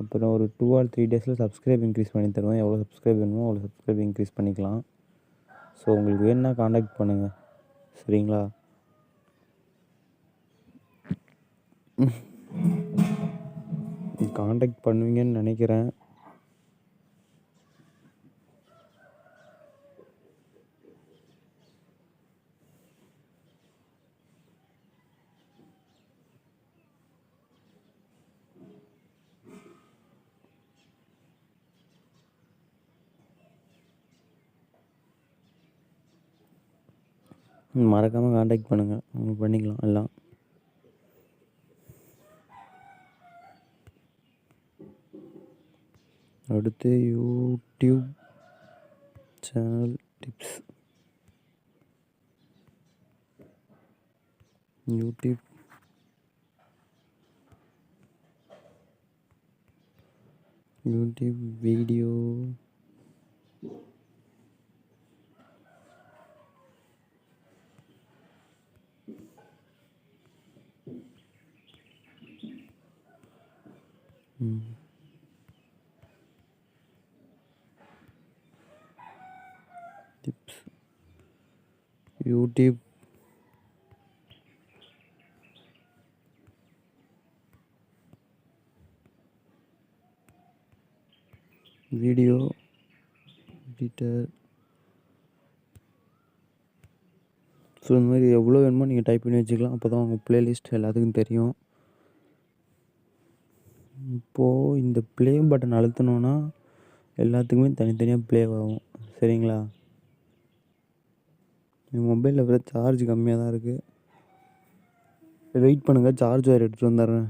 அப்புறம் ஒரு 2 ஆர் 3 டேஸில் சப்ஸ்கிரைப் இன்க்ரீஸ் பண்ணி தருவேன். எவ்வளோ சப்ஸ்கிரைப் வேணுமோ அவ்வளோ சப்ஸ்கிரைப் இன்க்ரீஸ் பண்ணிக்கலாம். ஸோ உங்களுக்கு வேணும்னா காண்டாக்ட் பண்ணுங்கள், சரிங்களா? காண்டாக்ட் பண்ணுவீங்கன்னு நினைக்கிறேன். மறக்காமல் காண்டாக்ட் பண்ணுங்கள், பண்ணிக்கலாம் எல்லாம். அடுத்து YouTube channel tips. YouTube video tips. YouTube video editor. So இந்த மாதிரி எவ்வளோ வேணுமோ நீங்கள் டைப் பண்ணி வச்சுக்கலாம். அப்போ தான் உங்கள் ப்ளேலிஸ்ட் எல்லாத்துக்கும் தெரியும். இப்போது இந்த ப்ளே பட்டன் அழுத்தினோன்னா எல்லாத்துக்குமே தனித்தனியாக ப்ளே ஆகும், சரிங்களா? என் மொபைலில் வேறு சார்ஜ் கம்மியாக தான் இருக்குது. வெயிட் பண்ணுங்கள், சார்ஜ் வேறு எடுத்துகிட்டு வந்துடுறேன்.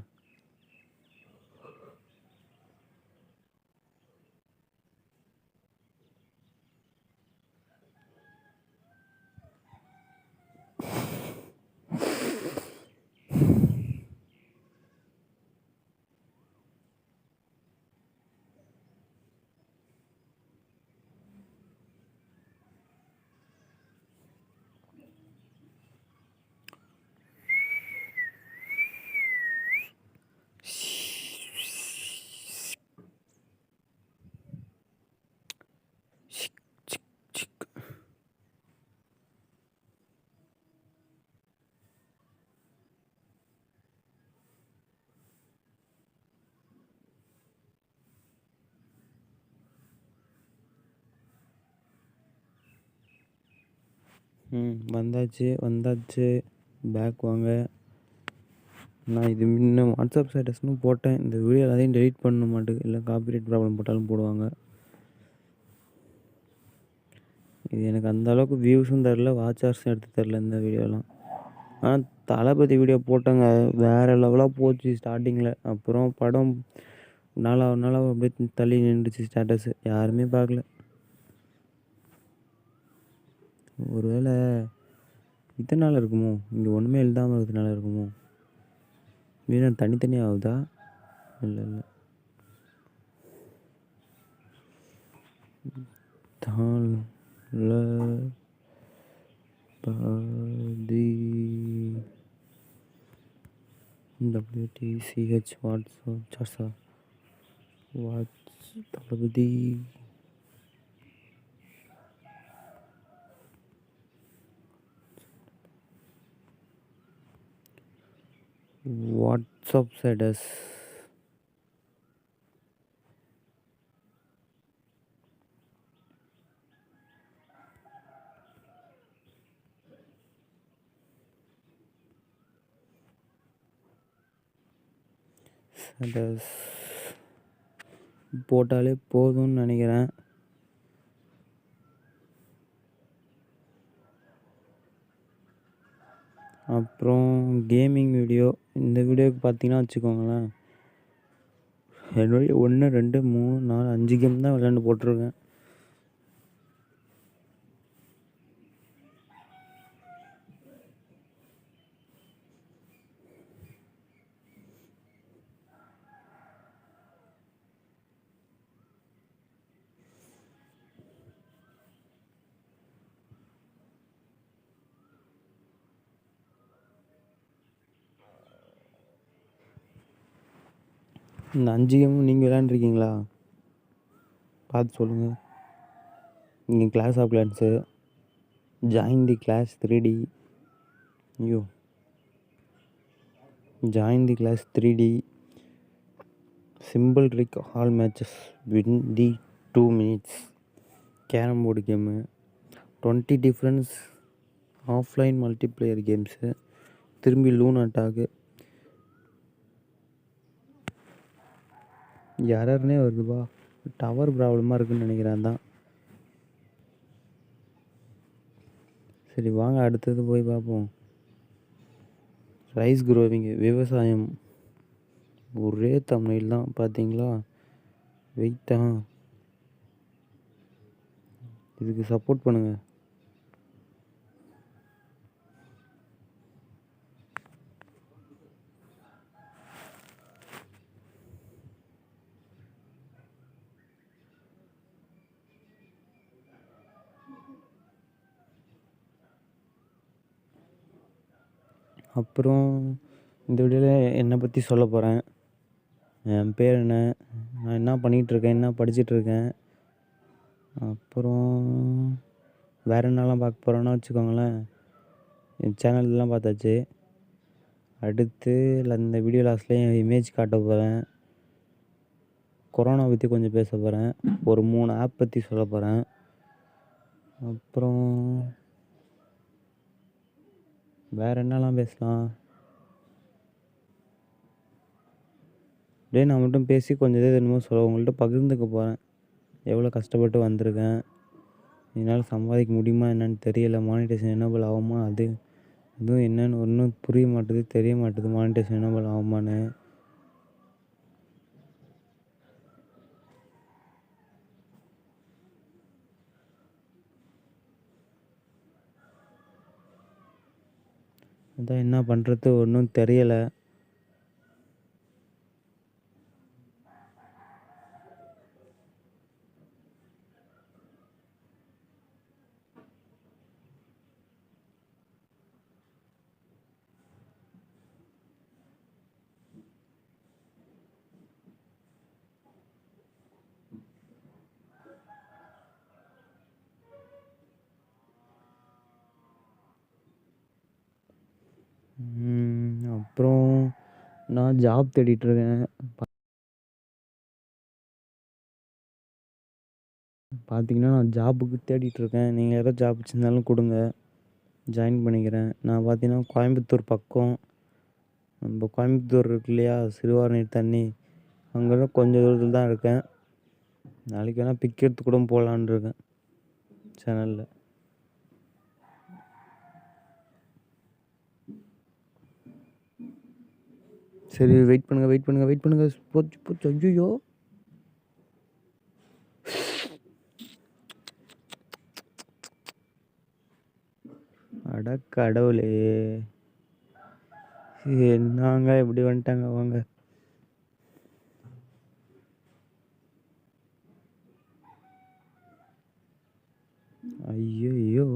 வந்தாச்சு. பேக் வாங்க. நான் இது முன்ன வாட்ஸ்அப் ஸ்டேட்டஸ்னு போட்டேன். இந்த வீடியோ எல்லாத்தையும் டெலிட் பண்ண மாட்டேங்குது, இல்லை காப்பிரைட் ப்ராப்ளம் போட்டாலும் போடுவாங்க. இது எனக்கு அந்தளவுக்கு வியூஸும் தரல, வாட்ச் ஹவர்ஸும் எடுத்து தரல இந்த வீடியோலாம். ஆனால் தளபதி வீடியோ போட்டேங்க, வேறு லெவலாக போச்சு ஸ்டார்டிங்கில். அப்புறம் படம் நாளாக அப்படியே தள்ளி நின்றுச்சு ஸ்டேட்டஸு, யாருமே பார்க்கல. ஒருவேளை இதனால் இருக்குமோ, இங்கே ஒன்றுமே எழுதாமல் இருக்கிறதுனால இருக்குமோ? வீணா தனித்தனியாக ஆகுதா? இல்லை தளபதி WTCH தளபதி வாட்ஸ்அப் ஸ்டேட்டஸ். ஸ்டேட்டஸ் போட்டாலே போதும்னு நினைக்கிறேன். அப்புறம் கேமிங் வீடியோ. இந்த வீடியோவுக்கு பார்த்தீங்கன்னா வச்சுக்கோங்களேன், என்னுடைய 1 2 3 4 5 கேம் தான் விளையாண்டு போட்டிருக்கேன். இந்த 5 கேமும் நீங்கள் விளையாண்டுருக்கீங்களா? பார்த்து சொல்லுங்கள். இங்கே clash of clans, join the clash 3D, ஐயோ join the clash 3D, simple trick all matches win the 2 minutes, carrom board game, 20 different offline multiplayer games, திரும்பி லூன் அட்டாக்கு, எரர்னே வருதுப்பா. டவர் ப்ராப்ளமாக இருக்குதுன்னு நினைக்கிறேன் தான். சரி வாங்க அடுத்தது போய் பார்ப்போம். ரைஸ் குரோவிங்கு, விவசாயம், ஒரே தமிழில் தான் பார்த்தீங்களா? வெயிட்டா, இதுக்கு சப்போர்ட் பண்ணுங்கள். அப்புறம் இந்த வீடியோவில் என்னை பற்றி சொல்ல போகிறேன். என் பேர் என்ன, நான் என்ன பண்ணிகிட்ருக்கேன், என்ன படிச்சிட்ருக்கேன், அப்புறம் வேறு என்னெல்லாம் பார்க்க போகிறோன்னா வச்சுக்கோங்களேன். என் சேனல்லாம் பார்த்தாச்சு. அடுத்து இந்த வீடியோ லாஸ்ட்லேயே என் இமேஜ் காட்ட போகிறேன். கொரோனா பற்றி கொஞ்சம் பேச போகிறேன். ஒரு 3 ஆப் பற்றி சொல்ல போகிறேன். அப்புறம் வேறு என்னெல்லாம் பேசலாம்? நான் மட்டும் பேசி கொஞ்சம் இது என்னமோ உங்கள்கிட்ட பகிர்ந்துக்க போகிறேன். எவ்வளோ கஷ்டப்பட்டு வந்திருக்கேன், என்னால் சம்பாதிக்க முடியுமா என்னன்னு தெரியலை. மானிட்டேஷன் எனேபிள் ஆகுமா, அதுவும் என்னென்னு ஒன்றும் புரிய மாட்டுது, தெரிய மாட்டுது. மானிட்டேஷன் எனேபிள் ஆகுமான்னு அதான் என்ன பண்ணுறது ஒன்றும் தெரியலை. அப்புறம் நான் ஜாப் தேடிட்டுருக்கேன். பார்த்தீங்கன்னா நான் ஜாபுக்கு தேடிட்டுருக்கேன். நீங்கள் யாராவது ஜாப் வச்சுருந்தாலும் கொடுங்க, ஜாயின் பண்ணிக்கிறேன். நான் பார்த்தீங்கன்னா கோயம்புத்தூர் பக்கம், நம்ம கோயம்புத்தூர் இருக்கு இல்லையா, சிறுவாணி தண்ணி, அங்கே கொஞ்சம் தூரத்தில் தான் இருக்கேன். நாளைக்கு வேணால் பிக் எடுத்து கூட போகலான்னு இருக்கேன் சேனலில். சரி வெயிட் பண்ணுங்கள். போச்சு ஐயோ. அட கடவுளே, என்னங்க இப்படி வந்துட்டாங்க வாங்க. ஐயோ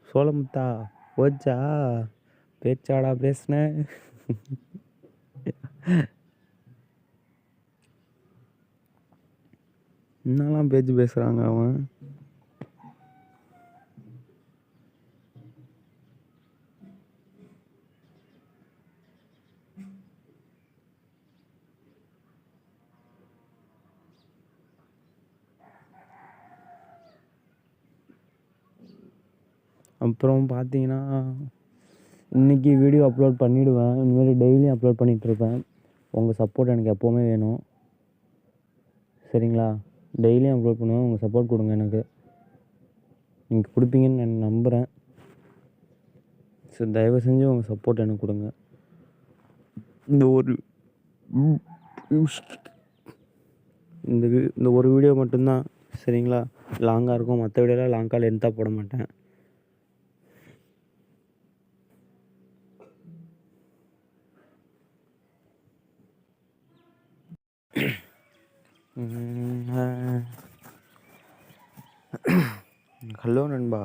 சோளமுத்தா போச்சா, பேச்சாடா பேசுனேன். என்னெல்லாம் பேச்சு பேசுகிறாங்க அவன். அப்புறம் பார்த்தீங்கன்னா இன்றைக்கி வீடியோ அப்லோட் பண்ணிவிடுவேன். இனிமேல் டெய்லியும் அப்லோட் பண்ணிகிட்ருப்பேன். உங்கள் சப்போர்ட் எனக்கு எப்போவுமே வேணும், சரிங்களா? டெய்லியும் அப்லோட் பண்ணுவேன். உங்கள் சப்போர்ட் கொடுங்க எனக்கு, நீங்கள் கொடுப்பீங்கன்னு நான் நம்புகிறேன். ஸோ தயவு செஞ்சு உங்கள் சப்போர்ட் எனக்கு கொடுங்க. இந்த ஒரு வீடியோ மட்டும்தான் சரிங்களா லாங்காக இருக்கும். மற்ற வீடியோலாம் லாங்காக லென்த்தாக போட மாட்டேன். ஹலோ நண்பா,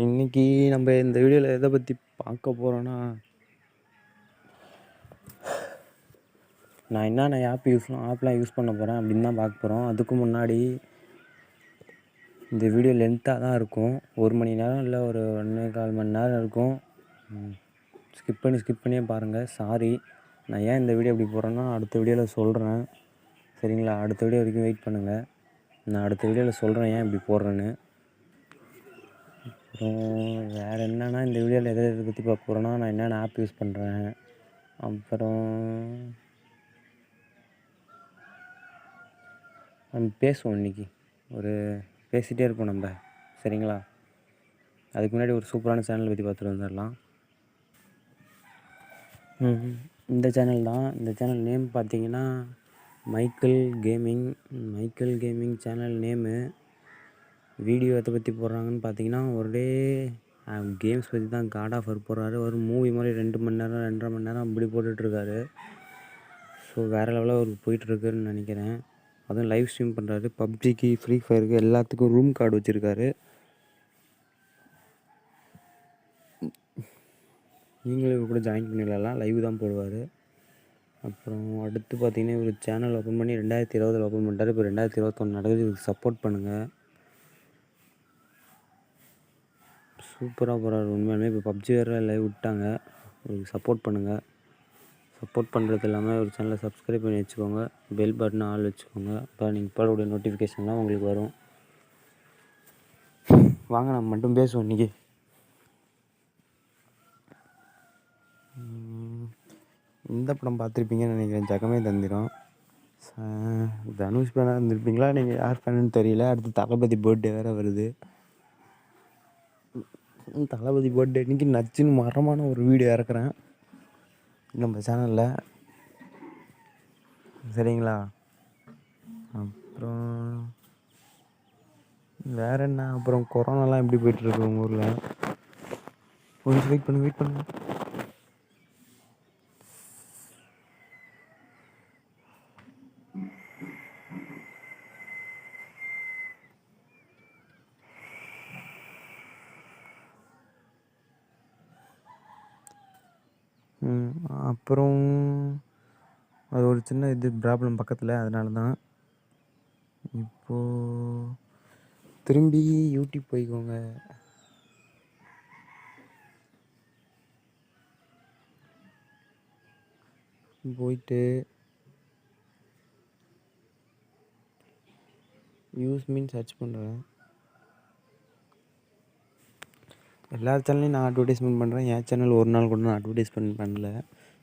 இன்றைக்கி நம்ம இந்த வீடியோவில் எதை பற்றி பார்க்க போகிறோன்னா, நான் என்னென்ன ஆப்லாம் யூஸ் பண்ண போகிறேன் அப்படின்னு தான் பார்க்க போகிறோம். அதுக்கு முன்னாடி இந்த வீடியோ லென்த்தாக தான் இருக்கும். 1 மணி நேரம் இல்லை ஒரு 1 1/4 மணி நேரம் இருக்கும். ஸ்கிப் பண்ணியே பாருங்கள். சாரி. நான் ஏன் இந்த வீடியோ இப்படி போடுறேன்னா அடுத்த வீடியோவில் சொல்கிறேன். சரிங்களா? அடுத்த வீடியோ வரைக்கும் வெயிட் பண்ணுங்கள். நான் அடுத்த வீடியோவில் சொல்கிறேன் ஏன் இப்படி போடுறேன்னு. அப்புறம் வேறு என்னென்னா இந்த வீடியோவில் எதை பற்றி பார்க்க போகிறேன்னா நான் என்னென்ன ஆப் யூஸ் பண்ணுறேன். அப்புறம் நம்ம பேசுவோம் இன்றைக்கி. பேசிகிட்டே இருப்போம் நம்ம. சரிங்களா? அதுக்கு முன்னாடி ஒரு சூப்பரான சேனலை பற்றி பார்த்துட்டு வந்துடலாம். இந்த சேனல் தான். இந்த சேனல் நேம் பார்த்தீங்கன்னா Michael gaming channel name. Video எதை பற்றி போடுறாங்கன்னு பார்த்தீங்கன்னா கேம்ஸ் பற்றி தான். காட் ஆஃப் வார் போடுறாரு. ஒரு மூவி மாதிரி 2 மணி நேரம் 2.5 மணி நேரம் அப்படி போட்டுட்ருக்காரு. ஸோ வேறு லெவலில் அவருக்கு போயிட்டுருக்குன்னு நினைக்கிறேன். அதுவும் லைவ் ஸ்ட்ரீம் பண்ணுறாரு. பப்ஜிக்கு, ஃப்ரீ ஃபயருக்கு எல்லாத்துக்கும் ரூம் கார்டு வச்சுருக்காரு. நீங்களும் கூட ஜாயின் பண்ணிடலாம். லைவ் தான் போடுவார். அப்புறம் அடுத்து பார்த்தீங்கன்னா இவர் சேனல் ஓப்பன் பண்ணி 2020 ஓப்பன் பண்ணிட்டார். இப்போ 2021 நடக்குது. இதுக்கு சப்போர்ட் பண்ணுங்கள். சூப்பராக போகிறாரு உண்மையாலுமே. இப்போ பப்ஜி வேறு லைவ் விட்டாங்க. இதுக்கு சப்போர்ட் பண்ணுங்கள். சப்போர்ட் பண்ணுறது இல்லாமல் ஒரு சேனலை சப்ஸ்கிரைப் பண்ணி வச்சுக்கோங்க. பெல் பட்டனை ஆல் வச்சுக்கோங்க. அப்போ நீங்கள் போடக்கூடிய நோட்டிஃபிகேஷன்லாம் உங்களுக்கு வரும். வாங்க நம்ம மட்டும் பேசுவோம் இன்றைக்கி. இந்த படம் பார்த்துருப்பீங்கன்னு நினைக்கிறேன். ஜகமே தந்திரம். தனுஷ் ஃபேனாக இருந்திருப்பீங்களா, நீங்கள் யார் ஃபேனுன்னு தெரியல. அடுத்து தளபதி பர்த்டே வேறு வருது. தளபதி பர்த்டே அன்றைக்கி நச்சுன்னு மரமான ஒரு வீடியோ இறக்குறேன் நம்ம சேனலில். சரிங்களா? அப்புறம் வேறு என்ன? அப்புறம் கொரோனாலாம் எப்படி போய்ட்டுருக்கு உங்கள் ஊரில்? கொஞ்சம் வெயிட் பண்ணுங்க. அப்புறம் அது ஒரு சின்ன ப்ராப்ளம் பக்கத்தில். அதனால தான் இப்போது திரும்பி யூடியூப் போய்க்கோங்க. போயிட்டு யூஸ் மீன் சர்ச் பண்ணுறேன். எல்லா சேனல்லையும் நான் அட்வர்டைஸ்மெண்ட் பண்ணுறேன். என் சேனல் ஒரு நாள் கூட நான் அட்வர்டைஸ்மெண்ட் பண்ணல.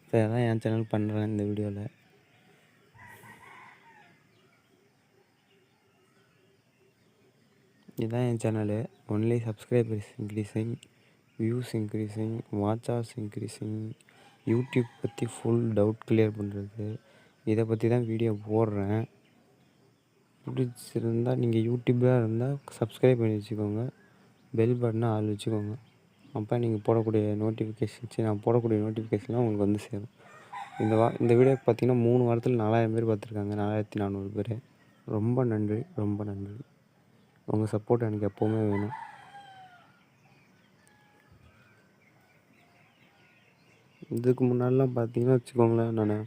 இப்போ அதான் என் சேனல் பண்ணுறேன் இந்த வீடியோவில். இதுதான் என் channel. Only subscribers increasing, views increasing, watch hours increasing, YouTube பற்றி ஃபுல் டவுட் கிளியர் பண்ணுறது, இதை பற்றி தான் வீடியோ போடுறேன். பிடிச்சிருந்தால் நீங்கள் யூடியூப்பாக இருந்தால் சப்ஸ்கிரைப் பண்ணி வச்சுக்கோங்க. பெல் பட்டனை ஆள் வச்சுக்கோங்க. அப்போ நீங்கள் போடக்கூடிய நான் போடக்கூடிய நோட்டிஃபிகேஷன்லாம் உங்களுக்கு வந்து சேரும். இந்த வீடியோ பார்த்தீங்கன்னா 3 வாரத்தில் 4000 பேர் பார்த்துருக்காங்க. 4400 பேர். ரொம்ப நன்றி. உங்கள் சப்போர்ட் எனக்கு எப்போவுமே வேணும். இதுக்கு முன்னாடிலாம் பார்த்தீங்கன்னா வச்சுக்கோங்களேன், நான்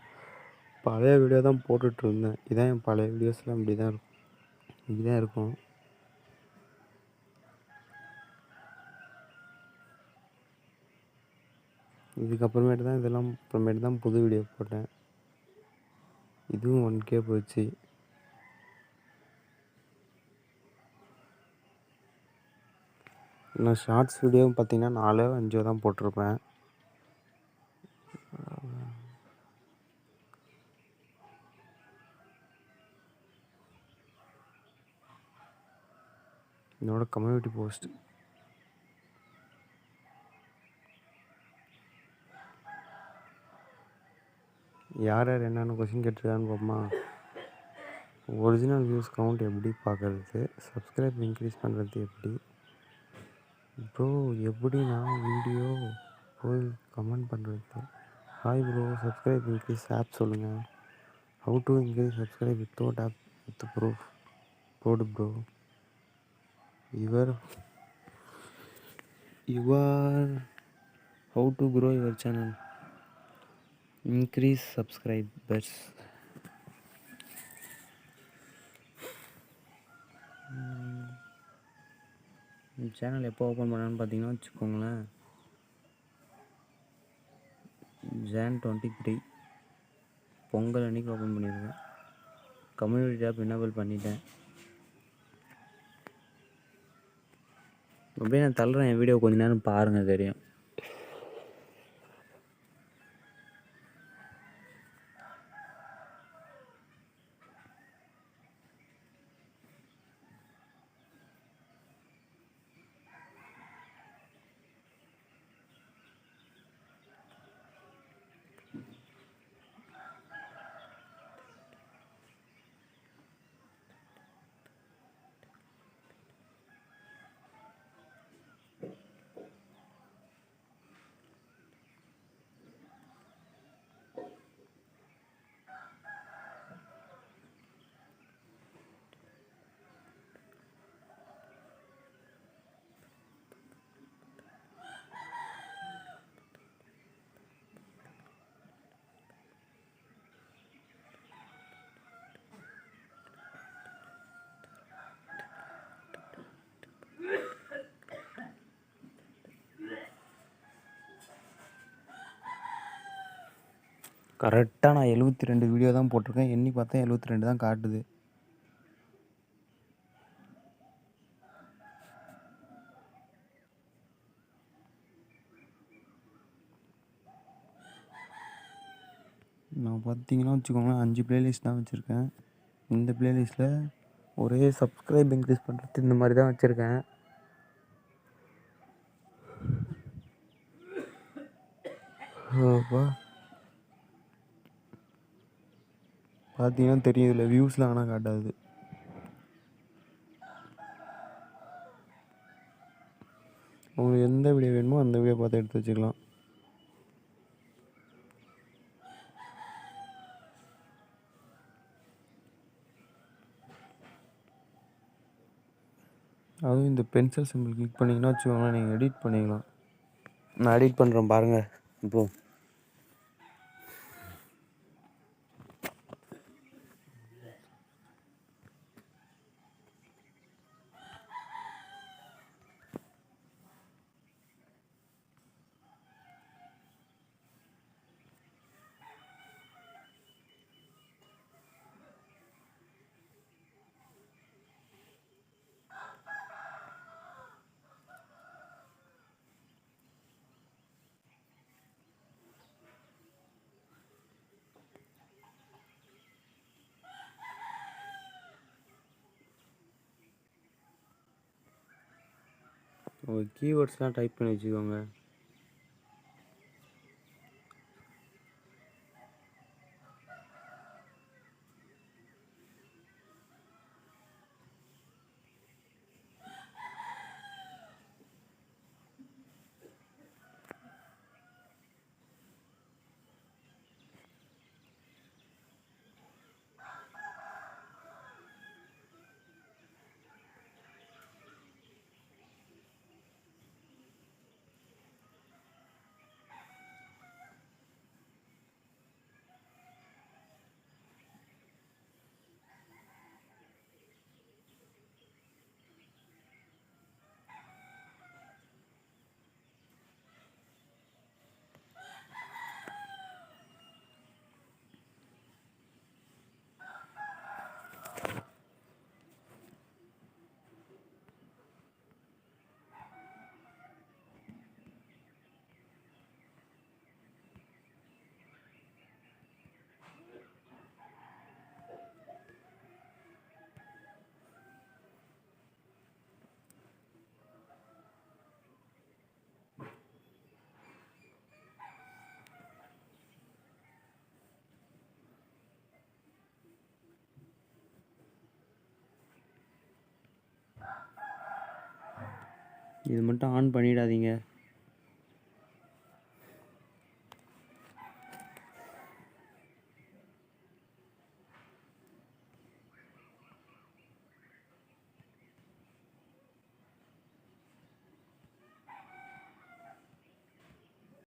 பழைய வீடியோ தான் போட்டுட்ருந்தேன். இதான் என் பழைய வீடியோஸ்லாம் இப்படி தான் இருக்கும். அப்புறமேட்டு தான் புது வீடியோ போட்டேன். இதுவும் 1K போச்சு. நான் ஷார்ட்ஸ் வீடியோவும் பார்த்தீங்கன்னா 4 5 தான் போட்டிருப்பேன். என்னோட கம்யூனிட்டி போஸ்ட் யார் என்னென்ன கொஸ்டின் கேட்டிருக்கான்னு பார்ப்போமா? ஒரிஜினல் வியூஸ் கவுண்ட் எப்படி பார்க்குறது? சப்ஸ்கிரைப் இன்க்ரீஸ் பண்ணுறது எப்படி? ப்ரோ எப்படி நான் வீடியோ போய் கமெண்ட் பண்ணுறது? Hi bro, subscribe increase app சொல்லுங்கள். How to increase subscribe without app with proof? போடு bro. Your how to grow your channel? Increase subscribers. Channel எப்போ ஓப்பன் பண்ணேன்னு பார்த்தீங்கன்னா வச்சுக்கோங்களேன், Jan 23 பொங்கல் அன்றைக்கி ஓப்பன் பண்ணியிருக்கேன். கம்யூனிட்டி டேப் எனேபிள் பண்ணிட்டேன். அப்படியே நான் தள்ளுறேன், என் வீடியோ கொஞ்ச நேரம் பாருங்கள் தெரியும். கரெக்டாக நான் 72 வீடியோ தான் போட்டிருக்கேன். எண்ணி பார்த்தா 72 தான் காட்டுது. நான் பார்த்தீங்கன்னா வச்சுக்கோங்களேன் 5 ப்ளேலிஸ்ட் தான் வச்சுருக்கேன். இந்த ப்ளேலிஸ்ட்டில் ஒரே சப்ஸ்கிரைப் இன்க்ரீஸ் பண்ணுறது இந்த மாதிரி தான் வச்சுருக்கேன். பார்த்தீங்கன்னா தெரியும், இதில் வியூஸ்லாம் ஆனால் காட்டாது. உங்களுக்கு எந்த வீடியோ வேணுமோ அந்த வீடியோ பார்த்து எடுத்து வச்சுக்கலாம். அதுவும் இந்த பென்சில் சிம்பிள் கிளிக் பண்ணிங்கன்னா வச்சுக்கோங்களேன், நீங்கள் எடிட் பண்ணிக்கலாம். நான் எடிட் பண்ணுறேன் பாருங்கள். இப்போது ஒரு கீவேர்ட்ஸ்லாம் டைப் பண்ணி வச்சுக்கோங்க. இது மட்டும் ஆன் பண்ணிடாதீங்க.